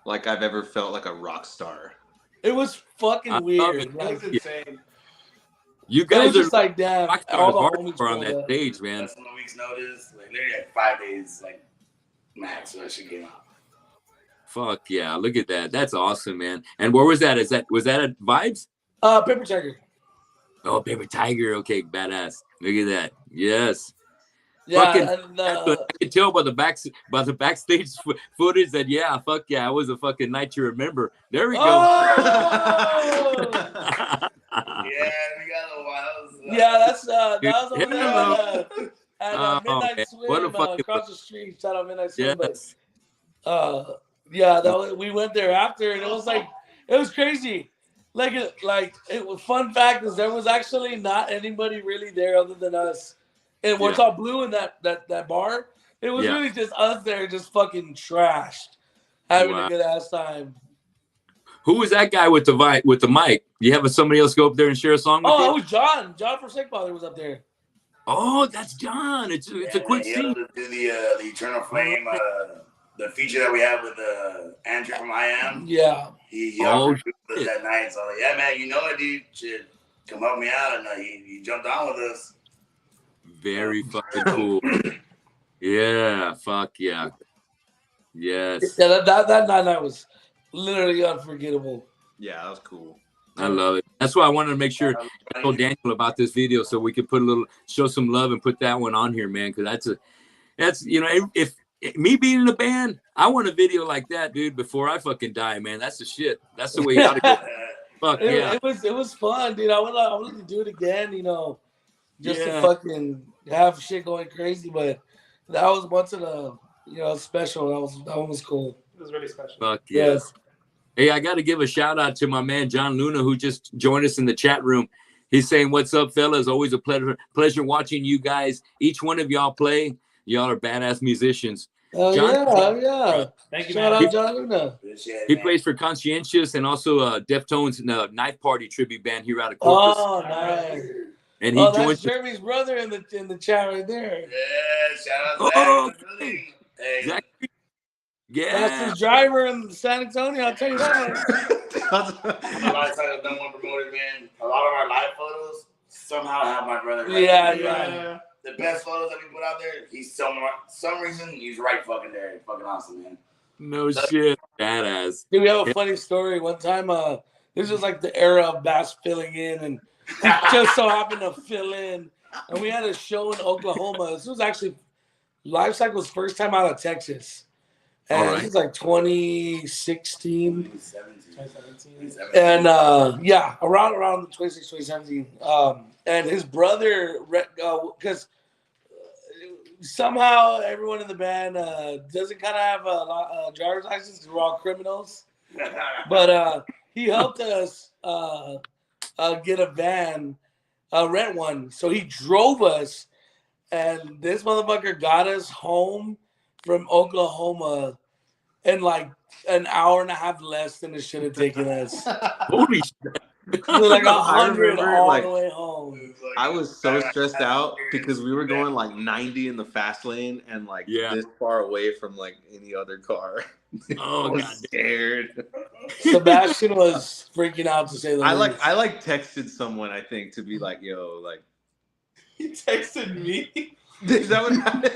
like I've ever felt like a rock star. It was fucking weird. It was insane. You guys are just like, damn, all the homies on that stage, man. Less than a week's notice, like literally like 5 days, like max, so that shit came out. Fuck yeah! Look at that. That's awesome, man. And where was that? Was that at Vibes? Paper Tiger. Oh, Paper Tiger. Okay, badass. Look at that. Yes. Yeah, fucking, I can tell by the backstage footage that fuck yeah, it was a fucking night to remember. There we go. Oh! Yeah, we got a while. Yeah, that was over there at Midnight Swim. What a fucking across the street. Shout out Midnight Swim. Yes. But, we went there after, and it was crazy. It was fun fact is there was actually not anybody really there other than us. And what's all blue in that bar, it was really just us there, just fucking trashed, having a good ass time. Who was that guy with the mic? You have somebody else go up there and share a song with you? Oh, it was John. John Forsake-Father was up there. Oh, that's John. It's a quick scene. To do the Eternal Flame, the feature that we have with Andrew from I Am. Yeah. He offered us that night. So I was like, yeah, man, you know it, dude. Shit, come help me out. And he jumped on with us. Very fucking cool. Yeah, fuck yeah. Yes. Yeah, that night was literally unforgettable. Yeah, that was cool. I love it. That's why I wanted to make sure I told Daniel about this video so we could show some love and put that one on here, man. Because that's if me being in a band, I want a video like that, dude. Before I fucking die, man. That's the shit. That's the way you gotta go. Fuck yeah. It was fun, dude. I would like to do it again, just to fucking have shit going crazy. But that was once in a special. That one was cool. It was really special. Fuck yes. Hey, I got to give a shout out to my man John Luna, who just joined us in the chat room. He's saying, "What's up, fellas? Always a pleasure watching you guys. Each one of y'all play. Y'all are badass musicians." John, yeah. Thank you, shout man. out John Luna. He plays for Conscientious and also Deftones Knife Party tribute band here out of Corpus. Oh, nice. And he joins Jeremy's brother in the chat right there. Yeah, shout out to okay. Hey. Exactly. Yeah. That's his driver in San Antonio, I'll tell you that. A lot of times done one promoted, man. A lot of our live photos somehow have my brother. Right Yeah. The best photos that we put out there, he's some reason he's right fucking there. Fucking awesome, man. No shit. Badass. Dude, we have a funny story. One time, this was like the era of Bass filling in, and he just so happened to fill in. And we had a show in Oklahoma. This was actually Life Cycle's first time out of Texas. And it was like 2016. 2017. And yeah, around 2017. And his brother, because somehow everyone in the band doesn't kind of have a driver's license because we're all criminals. But he helped us get a van, rent one. So he drove us, and this motherfucker got us home from Oklahoma in like an hour and a half less than it should have taken us. Holy shit. Like 100 all like, the way home. I was so stressed out because we were going like 90 in the fast lane and like this far away from like any other car. Oh, I was God. scared. Sebastian was freaking out, to say the least. I texted someone, I think, to be like, yo, like. He texted me. Is that what happened?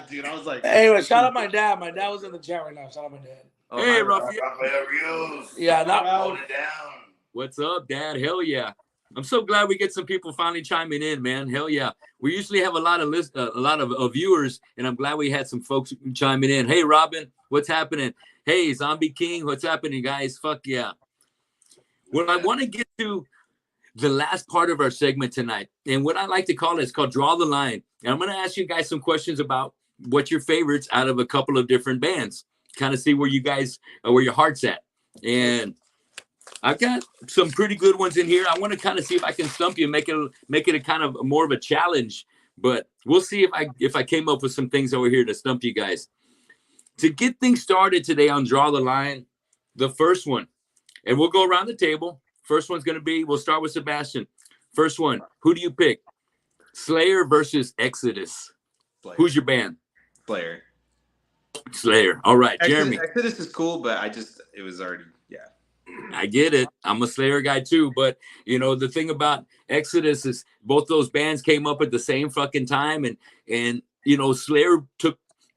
Dude, I was like. Anyway, shout out my dad. My dad was in the chat right now. Shout out my dad. Oh, hey, Xavier Rios. Yeah, not hold it down. What's up, Dad? Hell yeah! I'm so glad we get some people finally chiming in, man. Hell yeah! We usually have a lot of viewers, and I'm glad we had some folks chiming in. Hey, Robin, what's happening? Hey, Zombie King, what's happening, guys? Fuck yeah! Well, I want to get to the last part of our segment tonight, and what I like to call it is called Draw the Line. And I'm going to ask you guys some questions about what your favorites out of a couple of different bands. Kind of see where you guys, where your heart's at, and I've got some pretty good ones in here. I want to kind of see if I can stump you and make it a kind of more of a challenge. But we'll see if I came up with some things over here to stump you guys. To get things started today on Draw the Line, the first one, and we'll go around the table. First one's going to be, we'll start with Sebastian. First one, who do you pick? Slayer versus Exodus. Slayer. Who's your band? Slayer. Slayer. All right, Jeremy. Exodus is cool, but it was already, yeah. I get it. I'm a Slayer guy too, but you know the thing about Exodus is both those bands came up at the same fucking time, and you know Slayer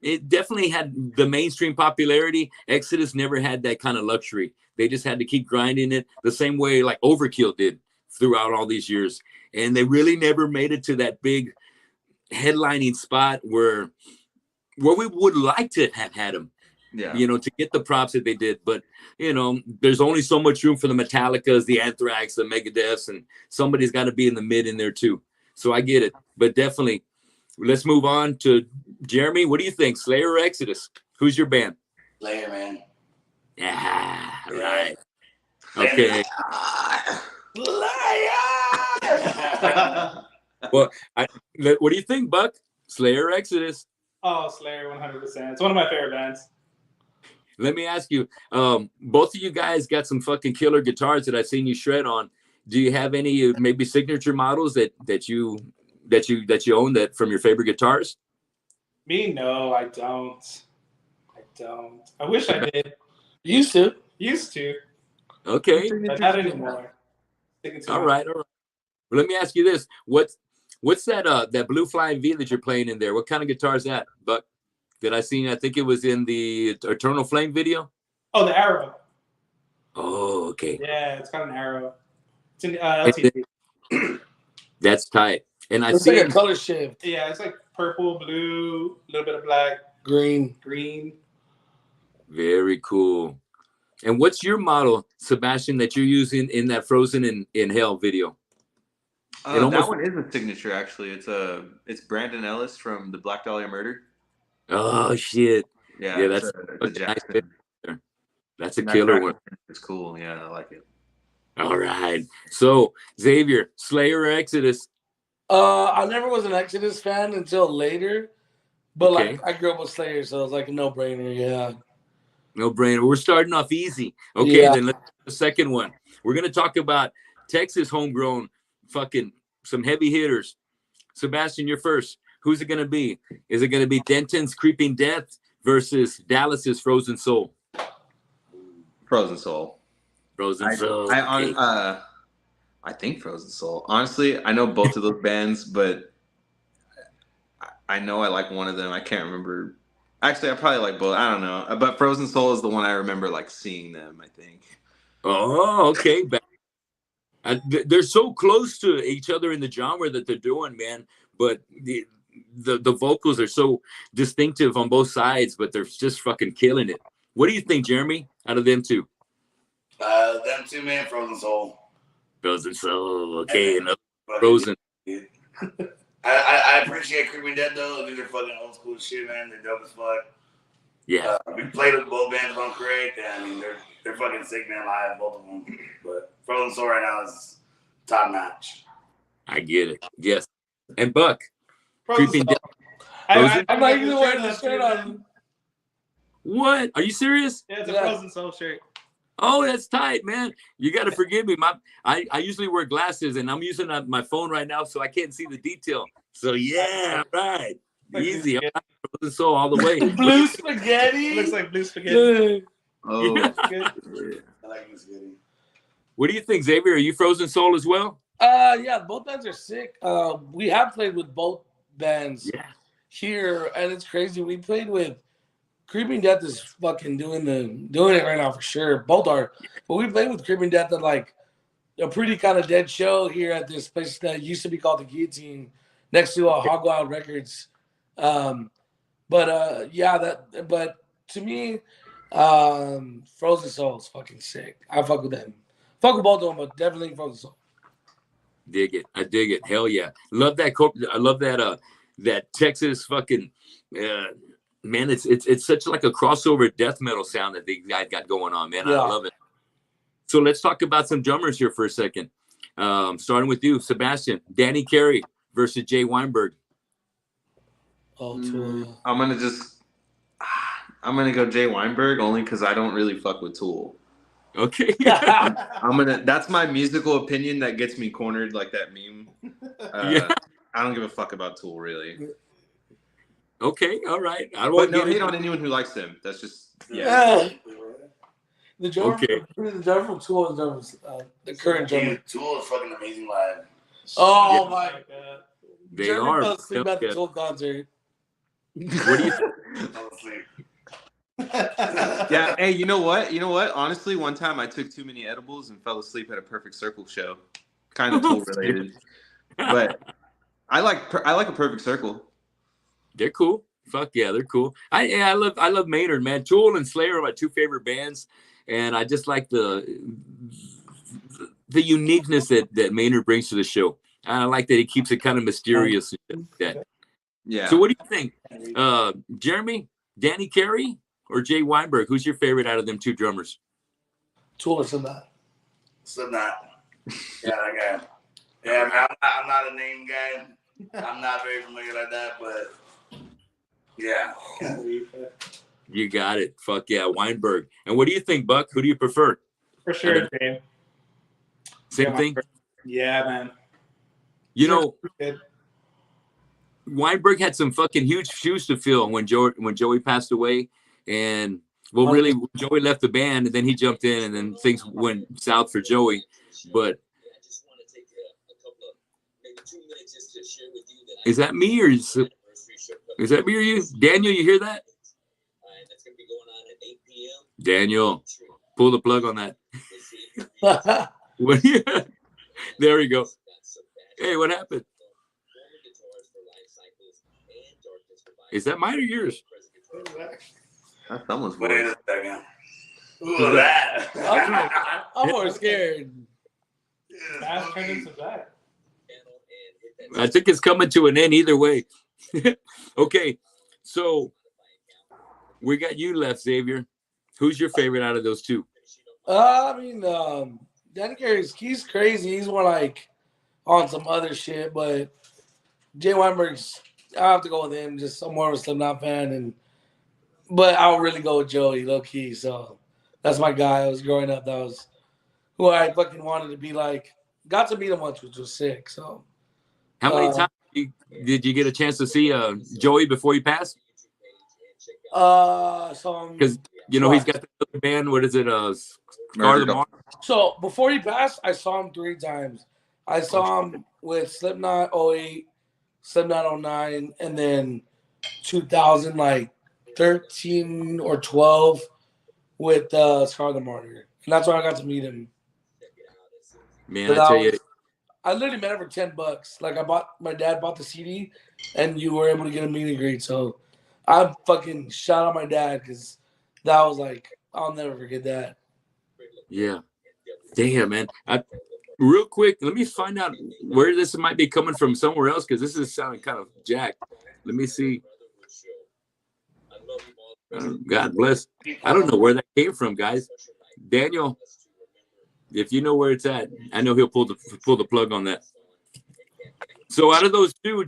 definitely had the mainstream popularity. Exodus never had that kind of luxury. They just had to keep grinding it the same way like Overkill did throughout all these years, and they really never made it to that big headlining spot where we would like to have had them. Yeah, you know, to get the props that they did, but you know, there's only so much room for the Metallicas, the Anthrax, the Megadeths, and somebody's got to be in the mid in there too. So I get it, but definitely, let's move on to Jeremy. What do you think, Slayer or Exodus? Who's your band? Slayer, man. Yeah, right. Okay. Well, what do you think, Buck? Slayer or Exodus? Oh, Slayer, 100%. It's one of my favorite bands. Let me ask you, both of you guys got some fucking killer guitars that I've seen you shred on. Do you have any maybe signature models that you own that from your favorite guitars? Me, no, I don't. I wish I did. Used to. Okay. But not anymore. All right. Well, let me ask you this: what's that blue flying V that you're playing in there? What kind of guitar is that, Buck? That I seen? I think it was in the Eternal Flame video. Oh, the Arrow. Oh, okay. Yeah, it's got an Arrow. It's in LTD. That's tight. And I It's see like a color shift. Yeah, it's like purple, blue, a little bit of black, green. Very cool. And what's your model, Sebastian, that you're using in that Frozen in Hell video? That one is a signature, actually. It's Brandon Ellis from the Black Dahlia Murder. Oh shit! Yeah, that's a Jackson. That's a killer one. It's cool. Yeah, I like it. All right. So Xavier, Slayer or Exodus? I never was an Exodus fan until later, but Okay. like I grew up with Slayer, so it was like a no-brainer. Yeah. No brainer. We're starting off easy. Okay, Then let's do the second one. We're gonna talk about Texas homegrown fucking some heavy hitters. Sebastian, you're first. Who's it gonna be? Is it gonna be Denton's Creeping Death versus Dallas's Frozen Soul? Frozen Soul. Frozen Soul. I think Frozen Soul. Honestly, I know both of those bands, but I know I like one of them. I can't remember. Actually, I probably like both. I don't know. But Frozen Soul is the one I remember like seeing them, I think. Oh, okay. They're so close to each other in the genre that they're doing, man. But the vocals are so distinctive on both sides, but they're just fucking killing it. What do you think, Jeremy, out of them two? Them two, man, Frozen Soul. Frozen Soul, okay. And Frozen. I appreciate Creeping Dead, though. These are fucking old school shit, man. They're dope as fuck. Yeah. We played with both bands, if I'm correct. And I mean, they're fucking sick, man, live, both of them. But Frozen Soul right now is top notch. I get it. Yes. And Buck. Creeping Dead. I'm not even wearing the shirt on. What? Are you serious? Yeah, it's a Frozen Soul shirt. Oh, that's tight, man. You got to forgive me. I usually wear glasses, and I'm using my phone right now, so I can't see the detail. So, yeah, right. Easy. Frozen Soul all the way. Blue spaghetti? It looks like blue spaghetti. Oh, yeah. I like blue spaghetti. What do you think, Xavier? Are you Frozen Soul as well? Yeah, both bands are sick. We have played with both bands here, and it's crazy. We played with Creeping Death is fucking doing it right now for sure. Both are, but we played with Creeping Death at like a pretty kind of dead show here at this place that used to be called the Guillotine, next to Hog Wild Records. But to me, Frozen Soul is fucking sick. I fuck with them. Fuck with both of them, but definitely Frozen Soul. Dig it. I dig it. Hell yeah. Love that. I love that. That Texas fucking. Man, it's such like a crossover death metal sound that they got going on, man. Yeah. I love it. So let's talk about some drummers here for a second. Starting with you, Sebastian. Danny Carey versus Jay Weinberg. Oh, Tool. I'm gonna go Jay Weinberg only because I don't really fuck with Tool. Okay. That's my musical opinion that gets me cornered like that meme. I don't give a fuck about Tool really. Okay, all right. I don't hate on anyone who likes them. That's just The drummer from Tool is the current drummer. Tool is fucking amazing live. Oh my god. They Jeremy are. fell asleep at the Tool concert. What do you think? Yeah, hey, you know what? Honestly, one time I took too many edibles and fell asleep at a Perfect Circle show. Kind of Tool related. But I like a Perfect Circle. They're cool. Fuck yeah, they're cool. I love Maynard, man. Tool and Slayer are my two favorite bands, and I just like the uniqueness that Maynard brings to the show. I like that he keeps it kind of mysterious. Yeah. So what do you think, Jeremy, Danny Carey, or Jay Weinberg? Who's your favorite out of them two drummers? Tool or Slipknot? Slipknot. Yeah, that guy. Yeah, I'm not a name guy. I'm not very familiar like that, but yeah. You got it. Fuck yeah, Weinberg. And what do you think, Buck? Who do you prefer? For sure, Dave. Same thing? Yeah, man. You know, Weinberg had some fucking huge shoes to fill when Joey passed away. And, well, really, Joey left the band, and then he jumped in, and then things went south for Joey. But is that me or is that me or you? Daniel, you hear that? Daniel, pull the plug on that. There we go. Hey, what happened? Is that mine or yours? That's someone's voice. Wait a second. Who that? I'm more scared. Bass turned into that. I think it's coming to an end either way. Okay, so we got you left, Xavier. Who's your favorite out of those two? I mean, Danny Carey's, he's crazy. He's more like on some other shit, but Jay Weinberg's, I have to go with him. Just I'm more of a Slipknot fan, but I'll really go with Joey, low key. So that's my guy. I was growing up. That was who I fucking wanted to be like. Got to meet him once, which was sick. So how many times did you get a chance to see Joey before he passed? Because you know he's got the other band. What is it? So before he passed, I saw him 3 times. I saw him with Slipknot 08, Slipknot 09, and then 2013 or 12 with Scar the Martyr. And that's where I got to meet him. Man, I I literally met him for $10. Like my dad bought the CD, and you were able to get a meet and greet. So I fucking shout out my dad because that was like I'll never forget that. Yeah. Damn, man. Real quick, let me find out where this might be coming from somewhere else because this is sounding kind of jacked. Let me see. God bless. I don't know where that came from, guys. Daniel, if you know where it's at, I know he'll pull the plug on that. So out of those two,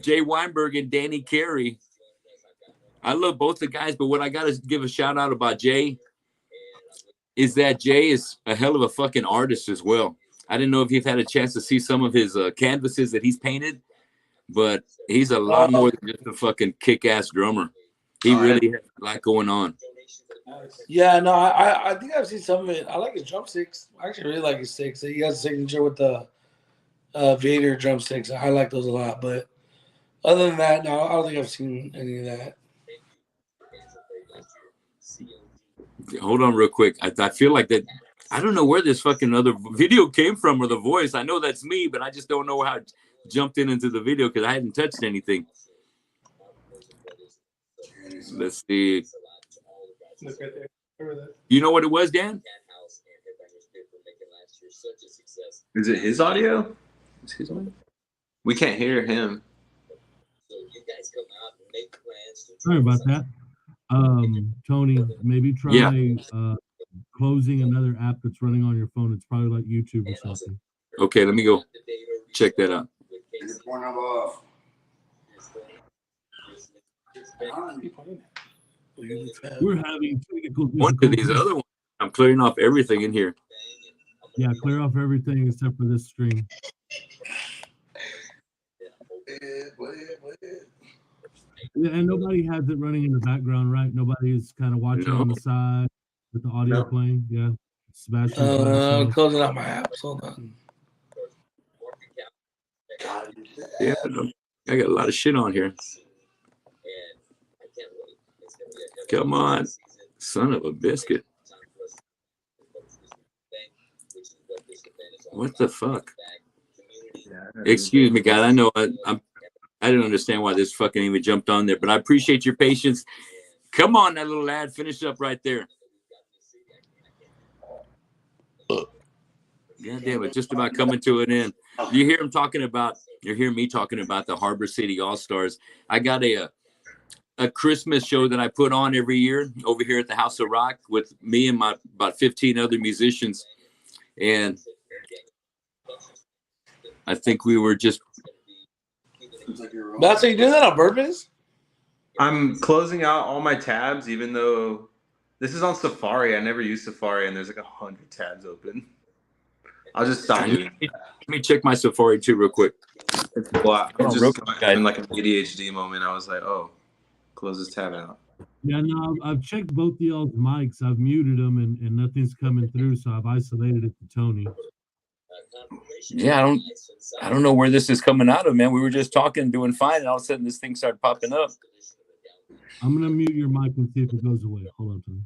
Jay Weinberg and Danny Carey, I love both the guys, but what I got to give a shout out about Jay is that Jay is a hell of a fucking artist as well. I didn't know if you've had a chance to see some of his canvases that he's painted, but he's a lot more than just a fucking kick-ass drummer. He really has a lot going on. Yeah, no, I think I've seen some of it. I like his drumsticks. I actually really like his sticks. He has a signature with the Vader drumsticks. I like those a lot. But other than that, no, I don't think I've seen any of that. Hold on real quick. I feel like that. I don't know where this fucking other video came from or the voice. I know that's me, but I just don't know how it jumped into the video because I hadn't touched anything. Let's see. You know what it was, Dan? Is it his audio? Is his audio? We can't hear him. Sorry about that. Tony, maybe try closing another app that's running on your phone. It's probably like YouTube or something. Okay, let me go check that out. We're having technical one of these other ones. I'm clearing off everything in here. Yeah, clear off everything except for this string. Yeah, and nobody has it running in the background, right? Nobody is kind of watching on the side with the audio playing. Yeah, Sebastian. I'm closing out my apps. Hold on. Yeah, I got a lot of shit on here. Come on, son of a biscuit. What the fuck? Excuse me, guys. I know I didn't understand why this fucking even jumped on there, but I appreciate your patience. Come on, that little lad. Finish up right there. God damn it, just about coming to an end. You hear him talking about, you hear me talking about the Harbor City All-Stars. I got a Christmas show that I put on every year over here at the House of Rock with me and my about 15 other musicians. And I think we were just... That's how you do that on purpose? I'm closing out all my tabs, even though this is on Safari. I never use Safari, and there's like 100 tabs open. I'll just stop doing that. Let me check my Safari too real quick. I'm just having like an ADHD moment. I was like, oh, close this tab out. Yeah, no, I've checked both the y'all's mics. I've muted them, and nothing's coming through, so I've isolated it to Tony. Yeah, I don't know where this is coming out of, man. We were just talking, doing fine, and all of a sudden this thing started popping up. I'm gonna mute your mic and see if it goes away. Hold on, Tony.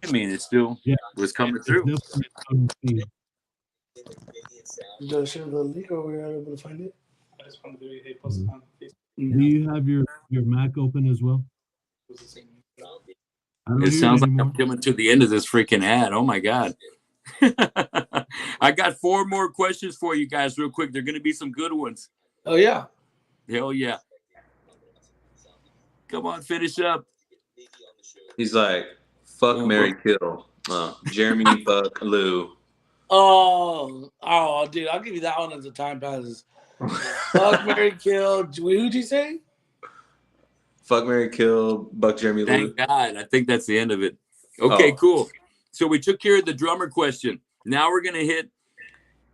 I mean, it still was coming through. You guys share the link or we're able to find it? I just wanted to post it on Facebook. Do you have your Mac open as well? It sounds like I'm coming to the end of this freaking ad. Oh my God. I got 4 more questions for you guys real quick. They're going to be some good ones. Oh, yeah. Hell yeah. Come on, finish up. He's like, fuck, Mary, kill. Jeremy, fuck, Lou. Oh, dude, I'll give you that one as the time passes. Fuck, Mary, kill. Who'd you say? Fuck, Mary, kill, Buck, Jeremy, Lou. Thank God. I think that's the end of it. Okay, cool. So we took care of the drummer question. Now we're going to hit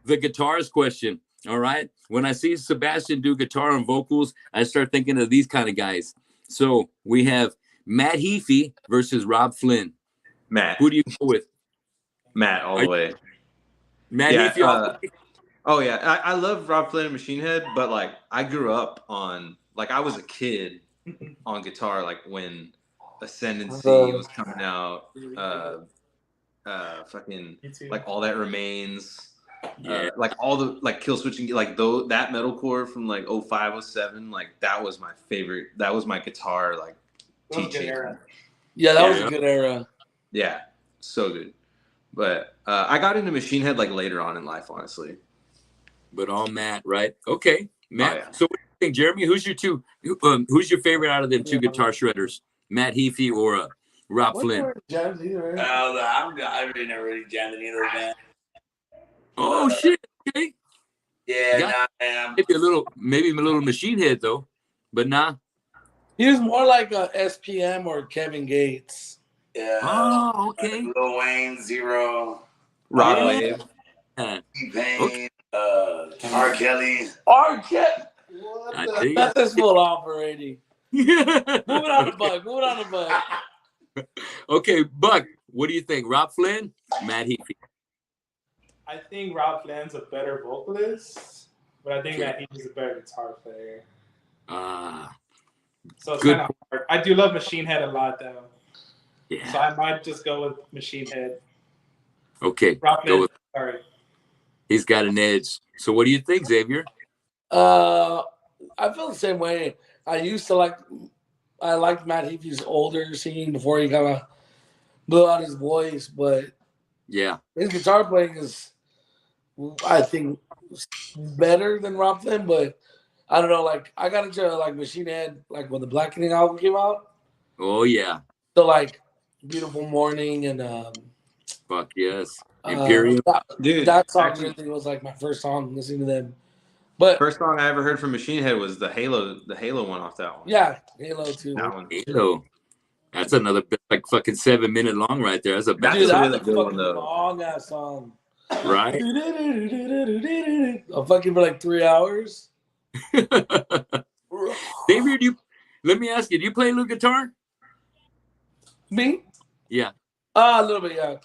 the guitarist question. All right. When I see Sebastian do guitar and vocals, I start thinking of these kind of guys. So we have Matt Heafy versus Rob Flynn. Matt. Who do you go with? Matt, all the way. Matt Heafy. Oh, yeah. I love Rob Flynn and Machine Head, but, like, I grew up on, like, I was a kid on guitar, like, when Ascendancy was coming out. fucking too. like All That Remains. Yeah. Like all the like Kill Switching, like that metalcore from like 05, 07, like that was my favorite. That was my guitar like teaching. Yeah, that was a good era. Yeah, so good. But I got into Machine Head like later on in life, honestly. But all Matt, right? Okay, Matt. Oh, yeah. So what do you think, Jeremy? Who's your favorite out of them two guitar shredders? Matt Heafy or Rob Flynn? I really never really jammed any of those, man. Oh shit! Okay. Yeah, man. Maybe a little Machine Head though, but nah. He was more like a SPM or Kevin Gates. Yeah. Oh, okay. Lil Wayne, Zero, Rod Wave, T-Pain, R. Kelly. R. Kelly. That's this full off already. Moving on to Buck. Okay, Buck. What do you think? Rob Flynn, Matt Heafy. I think Rob Flynn's a better vocalist, but I think Matt Heafy's a better guitar player. So it's kind of hard. I do love Machine Head a lot, though. Yeah. So I might just go with Machine Head. Okay. Rob Flynn, sorry. He's got an edge. So what do you think, Xavier? I feel the same way. I liked Matt Heafy's older singing before he kind of blew out his voice, but yeah, his guitar playing is, I think, better than Rob Flynn, but I don't know. Like, I got into like Machine Head, like when the Blackening album came out. Oh yeah. So like, Beautiful Morning and fuck yes, Imperium. That song really was like my first song listening to them. But first song I ever heard from Machine Head was the Halo one off that one. Yeah, Halo too. That one. Halo. That's another like fucking 7 minute long right there. That's a that's a fucking long ass song. Right? I'm fucking for like 3 hours. Xavier, let me ask you, do you play a little guitar? Me? Yeah. A little bit, yeah.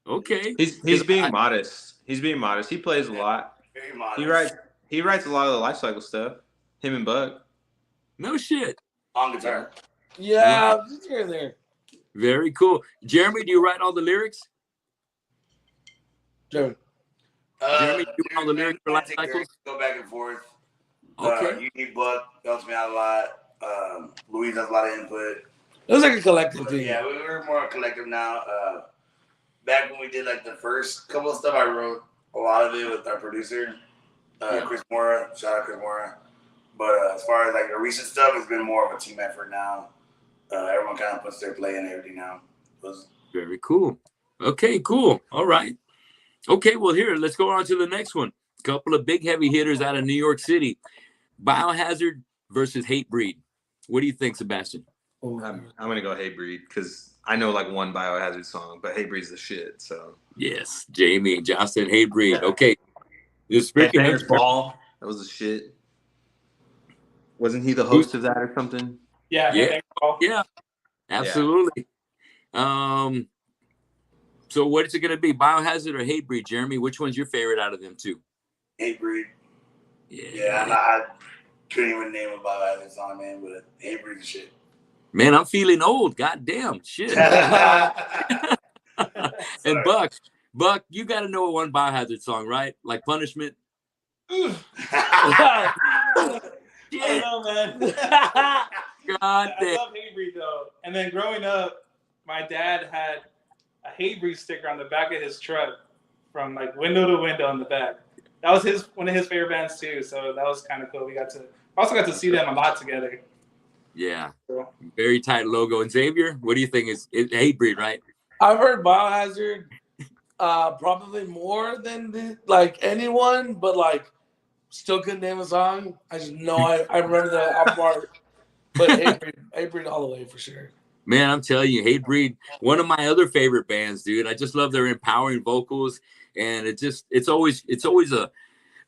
Okay. He's being modest. He's being modest. He plays a lot. Very modest. He writes a lot of the life cycle stuff. Him and Buck. No shit. On guitar. Yeah, just here and there. Very cool. Jeremy, do you write all the lyrics? Jeremy, do you write all the lyrics for life cycles? Go back and forth. Okay. Unique Buck helps me out a lot. Louise has a lot of input. It was like a collective thing. Yeah, we're more collective now. Back when we did like the first couple of stuff, I wrote a lot of it with our producer, Chris Mora. Shout out Chris Mora. But as far as like the recent stuff, it's been more of a team effort now. Everyone kind of puts their play in everything now. Very cool. Okay, cool. All right. Okay, well, here, let's go on to the next one. Couple of big heavy hitters out of New York City. Biohazard versus Hatebreed. What do you think, Sebastian? I'm going to go Hatebreed because I know like one Biohazard song, but Hatebreed's the shit, so. Yes, Jamie and Josh said Hatebreed. Okay. Speaking of Ball, that was the shit. Wasn't he the host of that or something? Yeah. Absolutely. So what is it going to be, Biohazard or Hatebreed, Jeremy? Which one's your favorite out of them two? Hatebreed. Yeah. I couldn't even name a Biohazard song, man, but Hatebreed is shit. Man, I'm feeling old. God damn, shit. And Buck, you got to know one Biohazard song, right? Like Punishment. I know, man. God damn. I love Hatebreed though. And then growing up, my dad had a Hatebreed sticker on the back of his truck from like window to window on the back. That was one of his favorite bands too. So that was kind of cool. We also got to see them a lot together. Yeah. Very tight logo. And Xavier, what do you think? Is Hatebreed, right? I've heard Biohazard probably more than anyone, but like still couldn't name a song. I just know I remember the off part. But Hatebreed all the way for sure. Man, I'm telling you, Hatebreed, one of my other favorite bands, dude. I just love their empowering vocals, and it's always a,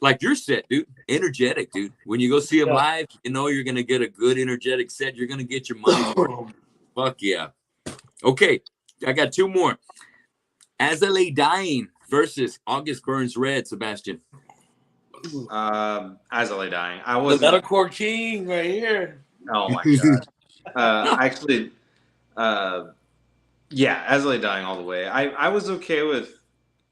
like your set, dude, energetic, dude. When you go see them live, you know you're gonna get a good energetic set. You're gonna get your money for it. Fuck yeah. Okay, I got two more. As I Lay Dying versus August Burns Red, Sebastian. As I Lay Dying. I was the metalcore king right here. Oh my god. Actually, Yeah, As I Lay Dying all the way. I was okay with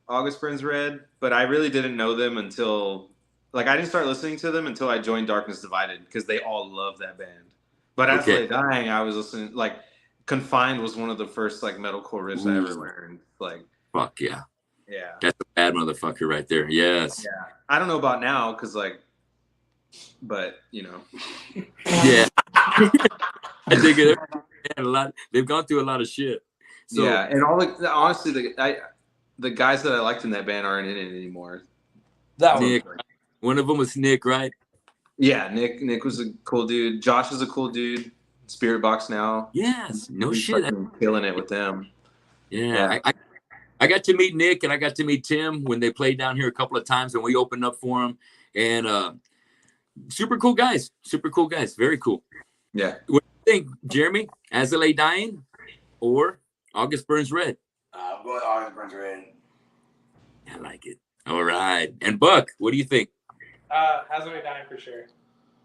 August Burns Red, but I really didn't know them until I didn't start listening to them until I joined Darkness Divided because they all love that band. But As I Lay Dying, I was listening Confined was one of the first metalcore riffs I ever learned. Fuck yeah. Yeah. That's a bad motherfucker right there. Yes. Yeah. I don't know about now because but Yeah. I think they've gone through a lot of shit. So, yeah, and honestly the guys that I liked in that band aren't in it anymore. Nick, one of them was Nick, right? Yeah, Nick was a cool dude. Josh is a cool dude. Spirit Box now. Yes, no He's shit. Killing it with them. Yeah. I got to meet Nick and I got to meet Tim when they played down here a couple of times and we opened up for them. And super cool guys. Very cool. Yeah. What do you think, Jeremy? As I Lay Dying or August Burns Red? I'm going August Burns Red. I like it. All right. And Buck, what do you think? As I Lay Dying for sure.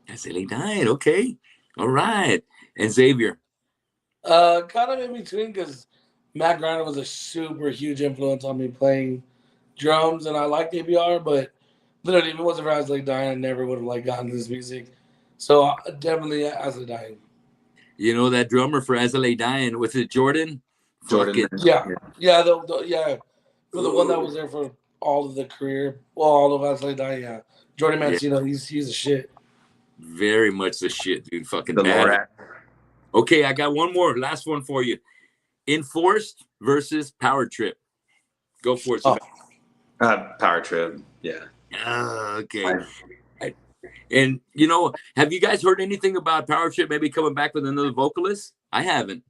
As I Lay Dying. Okay. All right. And Xavier? Kind of in between because Matt Griner was a super huge influence on me playing drums, and I liked ABR, but literally, if it wasn't for As I Lay Dying, I never would have gotten this music. So definitely As I Lay Dying. You know that drummer for As I Lay Dying, was it Jordan? Yeah. For the one that was there for all of the career, all of As I Lay Dying, yeah. Jordan Mancino, he's a shit. Very much the shit, dude. Fucking bad. Okay, I got one more. Last one for you. Enforced versus Power Trip. Go for it. Power Trip. Yeah. Okay. And have you guys heard anything about Power Trip maybe coming back with another vocalist? I haven't.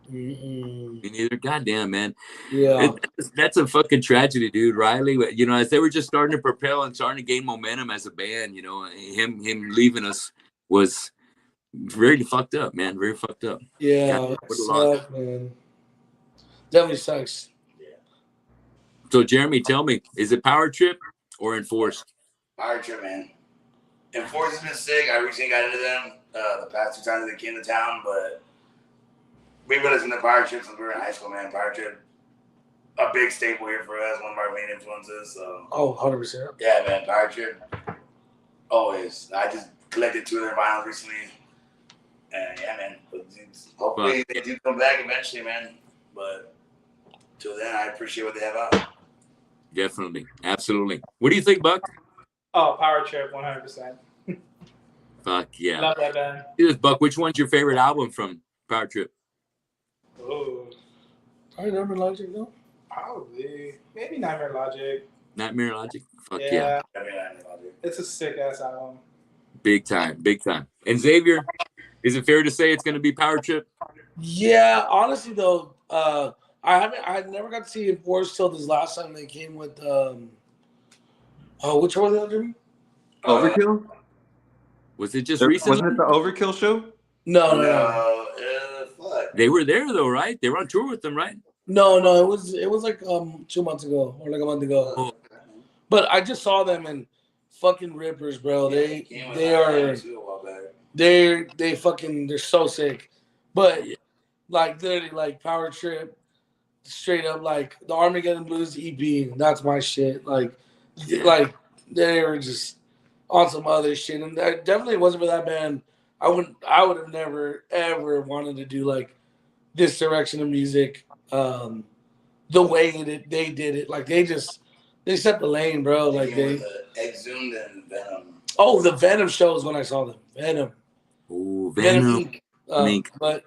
Me neither. Goddamn, man. Yeah. That's a fucking tragedy, dude. Riley, as they were just starting to propel and starting to gain momentum as a band, him leaving us was very fucked up, man. Very fucked up. Yeah. Sucks, man. Definitely sucks. Yeah. So, Jeremy, tell me, is it Power Trip or Enforced? Power Trip, man. Enforced has been sick. I recently got into them the past 2 times they came to town, but we've been listening to Power Trip since we were in high school, man. Power Trip, a big staple here for us, one of our main influences. So. 100%. Yeah, man, Power Trip. Always. I just collected 2 of their vinyls recently. And yeah, man. Hopefully they do come back eventually, man. But till then, I appreciate what they have out. Definitely. Absolutely. What do you think, Buck? Oh, Power Trip, 100%. Fuck yeah. Love that band. Here's Buck. Which one's your favorite album from Power Trip? Oh. Probably Nightmare Logic, though. Probably. Maybe Nightmare Logic. Nightmare Logic? Fuck yeah. It's a sick-ass album. Big time. And Xavier, is it fair to say it's going to be Power Trip? Yeah, honestly, though, I never got to see Enforced till this last time they came with, which one was that? Overkill? Was it just recently? Wasn't it the Overkill show? No. Fuck. They were there though, right? They were on tour with them, right? No, it was like 2 months ago or like a month ago. Oh. But I just saw them and fucking rippers, bro. They're so sick. But literally Power Trip, straight up the Armageddon Blues EP. That's my shit. They were just on some other shit, and that definitely wasn't for that band. I would have never ever wanted to do this direction of music, the way they did it. They set the lane, bro. They Exhumed and Venom. Oh, the Venom shows when I saw them. Venom. Ooh, Venom. Mink. But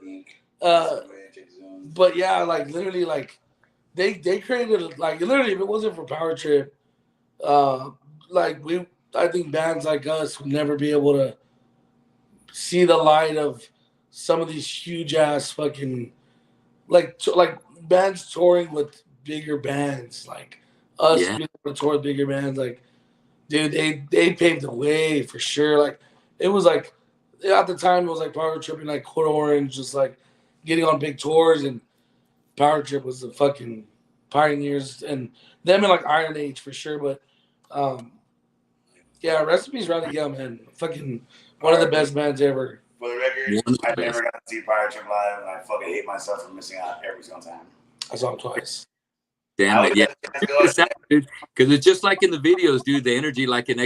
yeah, literally, they created literally if it wasn't for Power Trip, I think bands like us would never be able to see the light of some of these huge ass fucking bands touring with bigger bands us being able to tour with bigger bands. Dude, they paved the way for sure. It was at the time it was Power Trip and Code Orange just getting on big tours, and Power Trip was the fucking pioneers, and them and Iron Age for sure. But yeah, Recipes Riley, yeah, man, fucking one of the best bands ever. For the record, I never got to see Pirate Trip live, and I fucking hate myself for missing out every single time. I saw him twice. Damn it, yeah. Because it's just like in the videos, dude. The energy, like in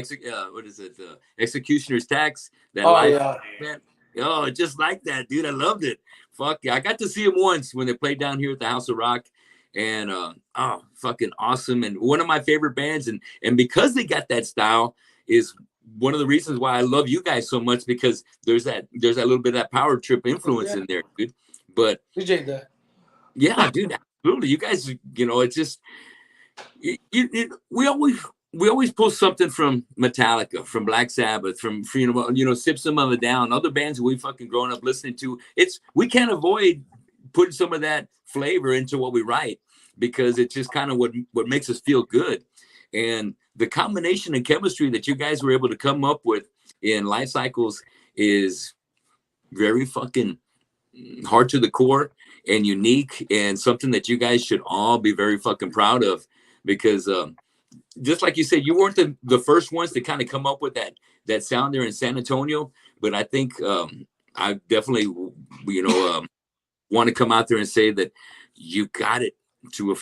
Executioner's Tax. That live, man. Oh, just like that, dude. I loved it. Fuck yeah. I got to see him once when they played down here at the House of Rock. And fucking awesome. And one of my favorite bands. And because they got that style is one of the reasons why I love you guys so much, because there's that little bit of that Power Trip influence in there, dude. But appreciate that. Yeah, dude, absolutely. You guys, it's just we always pull something from Metallica, from Black Sabbath, from System of a Down, other bands that we fucking grown up listening to. We can't avoid putting some of that flavor into what we write, because it's just kind of what makes us feel good. And the combination and chemistry that you guys were able to come up with in Life Cycles is very fucking hard to the core and unique, and something that you guys should all be very fucking proud of, because just like you said, you weren't the first ones to kind of come up with that sound there in San Antonio, but I think I definitely want to come out there and say that you got it to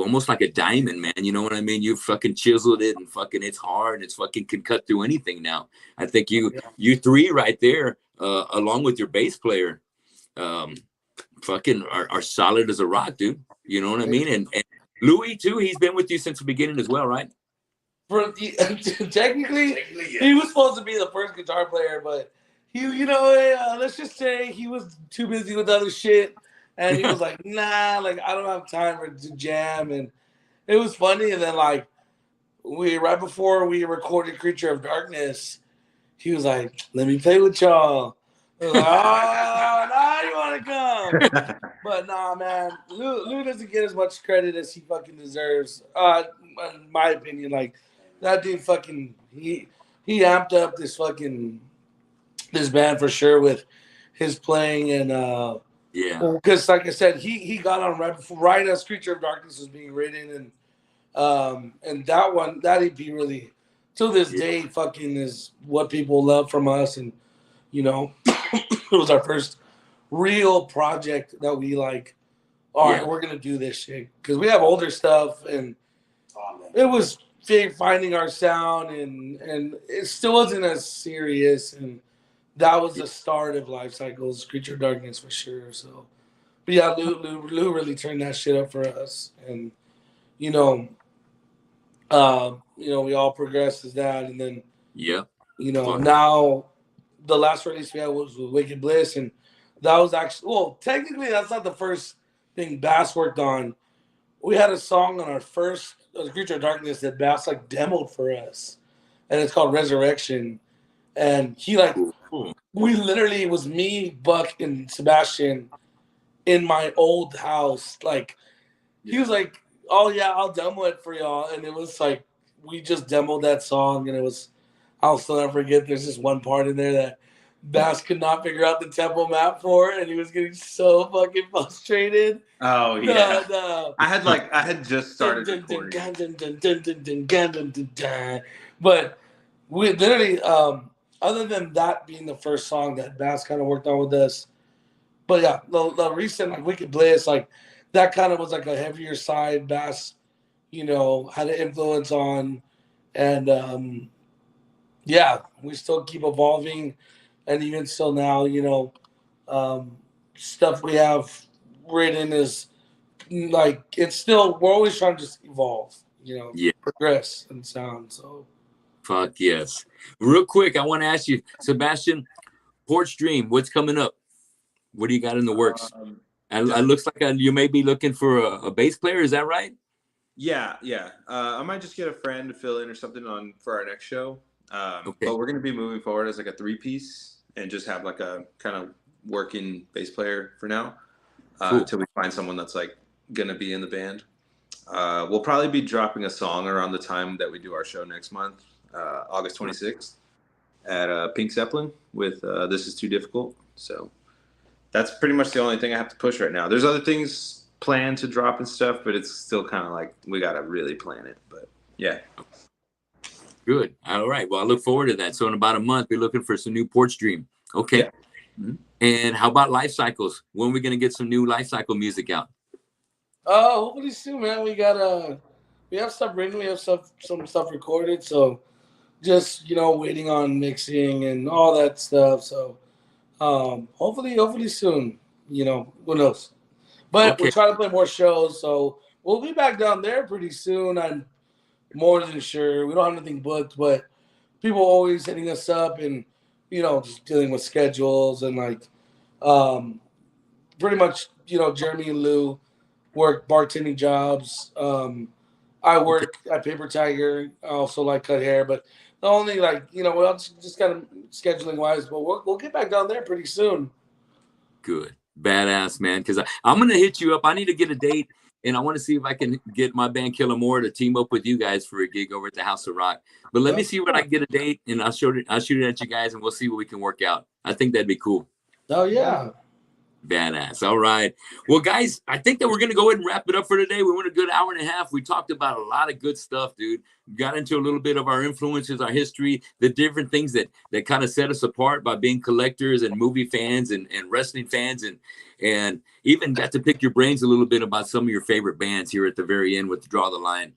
almost like a diamond, man. You know what I mean? You fucking chiseled it, and fucking it's hard, and it's fucking can cut through anything now. I think you three right there, along with your bass player, fucking are solid as a rock, dude. You know what I mean? And Louis too, he's been with you since the beginning as well, right? Technically, he was supposed to be the first guitar player, but let's just say he was too busy with other shit. And he was like, nah, like, I don't have time to jam. And it was funny. And then, like, right before we recorded Creature of Darkness, he was like, let me play with y'all. I was like, oh, now you want to come. But nah, man, Lou doesn't get as much credit as he fucking deserves. In my opinion, like, that dude fucking, he amped up this band for sure with his playing. And, because like I said, he got on right as Creature of Darkness was being written, and that EP really, to this day, fucking is what people love from us. And it was our first real project that we like. All right, we're gonna do this shit, because we have older stuff, and it was finding our sound, and it still wasn't as serious. And that was the start of Life Cycles, Creature of Darkness for sure. So, but yeah, Lou really turned that shit up for us, and we all progressed as that, and then now the last release we had was with Wicked Bliss, and that was actually technically that's not the first thing Bass worked on. We had a song on our first Creature of Darkness that Bass like demoed for us, and it's called Resurrection. And he we literally, it was me, Buck, and Sebastian in my old house. Like, he was like, oh yeah, I'll demo it for y'all. And it was like, we just demoed that song, and it was, I'll still never forget, there's this one part in there that Bass could not figure out the tempo map for, and he was getting so fucking frustrated. Oh yeah. I had just started recording. But we literally, other than that being the first song that Bass kind of worked on with us, but yeah, the recent like Wicked Bliss, like that kind of was like a heavier side Bass, had an influence on, and we still keep evolving, and even still now, stuff we have written is like, it's still, we're always trying to just evolve, progress and sound. So. Fuck yes. Real quick, I want to ask you, Sebastian, Porch Dream, what's coming up? What do you got in the works? It looks like you may be looking for a bass player. Is that right? Yeah. I might just get a friend to fill in or something for our next show. But we're going to be moving forward as like a 3-piece and just have like a kind of working bass player for now until we find someone that's like going to be in the band. We'll probably be dropping a song around the time that we do our show next month. August 26th at Pink Zeppelin with This Is Too Difficult. So that's pretty much the only thing I have to push right now. There's other things planned to drop and stuff, but it's still kind of like we got to really plan it. But yeah. Good. All right. Well, I look forward to that. So in about a month, we're looking for some new Porch Dream. Okay. Yeah. Mm-hmm. And how about Life Cycles? When are we going to get some new Life Cycle music out? Hopefully soon, man. We have stuff written. We have some stuff recorded. So just, waiting on mixing and all that stuff. So hopefully soon, who knows. But we're trying to play more shows. So we'll be back down there pretty soon. I'm more than sure. We don't have anything booked, but people always hitting us up and, just dealing with schedules and pretty much, Jeremy and Lou work bartending jobs. I work at Paper Tiger. I also cut hair, but the only we're just kind of scheduling wise, but we'll get back down there pretty soon. Good. Badass, man. Because I'm going to hit you up. I need to get a date, and I want to see if I can get my band Killer More to team up with you guys for a gig over at the House of Rock. But let me see when I can get a date, and I'll shoot it at you guys, and we'll see what we can work out. I think that'd be cool. Oh, yeah. Badass. All right. Well, guys, I think that we're going to go ahead and wrap it up for today. We went a good hour and a half. We talked about a lot of good stuff, dude. We got into a little bit of our influences, our history, the different things that kind of set us apart by being collectors and movie fans and wrestling fans, and even got to pick your brains a little bit about some of your favorite bands here at the very end with Draw the Line.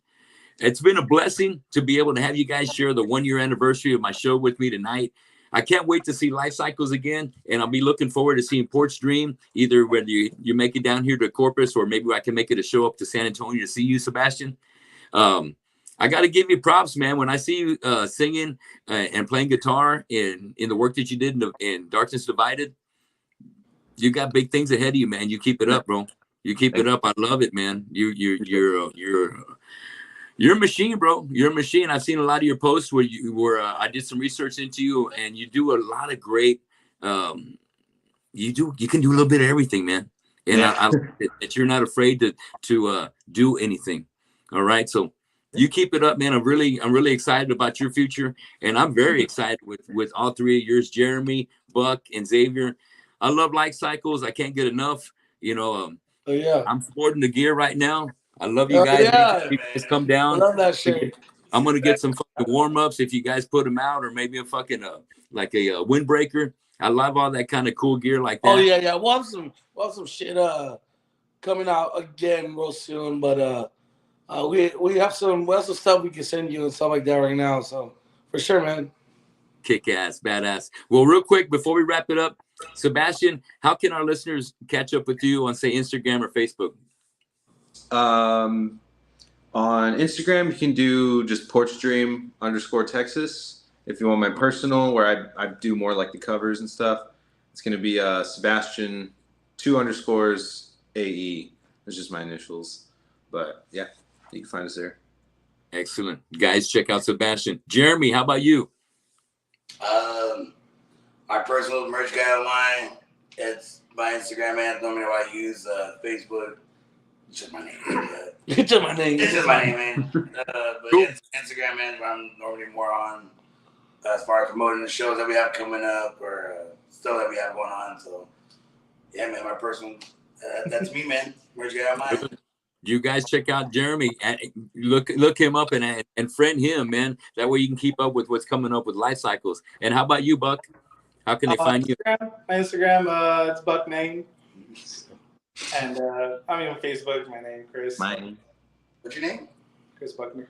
It's been a blessing to be able to have you guys share the 1-year anniversary of my show with me tonight. I can't wait to see Life Cycles again, and I'll be looking forward to seeing Porch Dream, either whether you make it down here to Corpus or maybe I can make it a show up to San Antonio to see you, Sebastian. I got to give you props, man. When I see you singing and playing guitar in the work that you did in Darkness Divided, you got big things ahead of you, man. You keep it up, bro. You keep it up. I love it, man. You're a machine, bro. You're a machine. I've seen a lot of your posts where I did some research into you, and you do a lot of great. You can do a little bit of everything, man. And I like that you're not afraid to do anything. All right, so you keep it up, man. I'm really excited about your future, and I'm very excited with all three of yours, Jeremy, Buck, and Xavier. I love Life Cycles. I can't get enough. I'm sporting the gear right now. I love you guys. You guys come down. I love that shit. I'm gonna get some fucking warm-ups if you guys put them out, or maybe a fucking like a windbreaker. I love all that kind of cool gear like that. Oh yeah. We'll have some shit coming out again real soon, but we have some stuff we can send you and stuff like that right now. So for sure, man. Kick ass, badass. Well, real quick before we wrap it up, Sebastian, how can our listeners catch up with you on, say, Instagram or Facebook? On Instagram, you can do just porchdream_Texas. If you want my personal, where I do more like the covers and stuff, it's going to be Sebastian 2_AE. It's just my initials. But yeah, you can find us there. Excellent. Guys, check out Sebastian. Jeremy, how about you? My personal merch guy online, it's my Instagram, man. Normally I use Facebook. It's just my name. It's just my name. It's just my name, man. But cool. Instagram, man, I'm normally more on as far as promoting the shows that we have coming up or stuff that we have going on. So, yeah, man, my personal, that's me, man. Merch guy online. You guys check out Jeremy. Look him up and friend him, man. That way you can keep up with what's coming up with Life Cycles. And how about you, Buck? How can they find you? My Instagram, it's Buck Name. And on Facebook, my name, Chris. Mine. What's your name? Chris Buckner.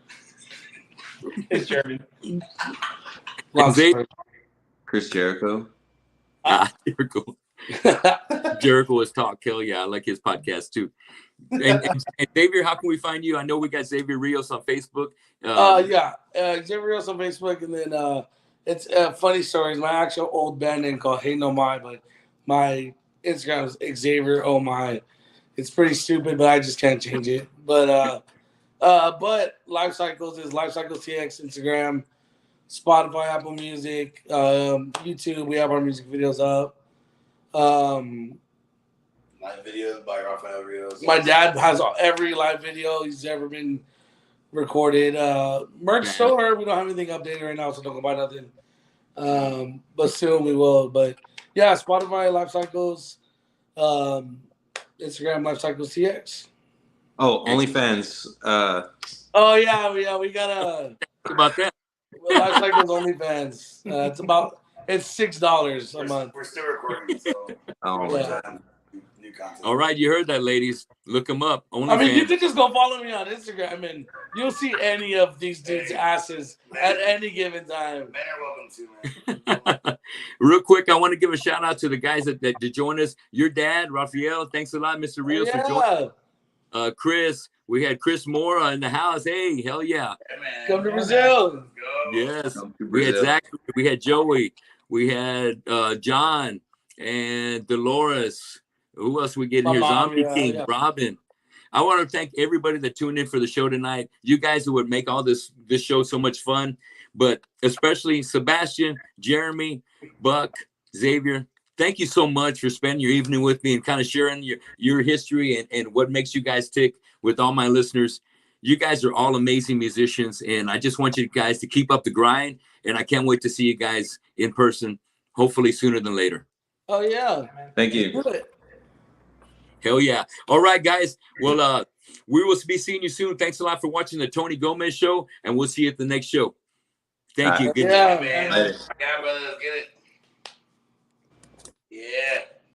It's Jeremy. Chris Jericho. Jericho. Jericho is Talk Kill. Yeah, I like his podcast too. And Xavier, how can we find you? I know we got Xavier Rios on Facebook. Xavier Rios on Facebook, and then it's funny stories. My actual old band name called Hey No My, but my Instagram is Xavier Oh My. It's pretty stupid, but I just can't change it. But Life Cycles is Life Cycles TX Instagram, Spotify, Apple Music, YouTube. We have our music videos up. Live videos by Rafael Rios. My dad has every live video he's ever been recorded. Merch store, we don't have anything updated right now, so don't go buy nothing. But soon we will. But yeah, Spotify, Life Cycles, Instagram, Life Cycles TX. Oh, OnlyFans. Oh yeah, we gotta about that. Life Cycle's OnlyFans. It's $6 a month. We're still recording, so Oh, new content. All right, you heard that, ladies. Look them up. I mean, you OnlyFans. could just go follow me on Instagram, and you'll see any of these dudes' asses at any given time. Men are welcome to, man. Real quick, I want to give a shout out to the guys that joined us. Your dad, Rafael. Thanks a lot, Mr. Rios, for joining. Chris, we had Chris Mora in the house. Hey, hell yeah. Man. Come to Brazil. Let's go. Yes. Come to We had Brazil. Zach, we had Joey, we had John and Dolores. Who else we get in here? Zombie King, Robin. I want to thank everybody that tuned in for the show tonight. You guys who would make all this show so much fun, but especially Sebastian, Jeremy, Buck, Xavier. Thank you so much for spending your evening with me and kind of sharing your history and what makes you guys tick with all my listeners. You guys are all amazing musicians, and I just want you guys to keep up the grind, and I can't wait to see you guys in person, hopefully sooner than later. Oh, yeah. Thank you. Hell yeah. All right, guys. Well, we will be seeing you soon. Thanks a lot for watching the Tony Gomez Show, and we'll see you at the next show. Thank you. Good Yeah, man. Later. Yeah, brother. Let's get it. Yeah.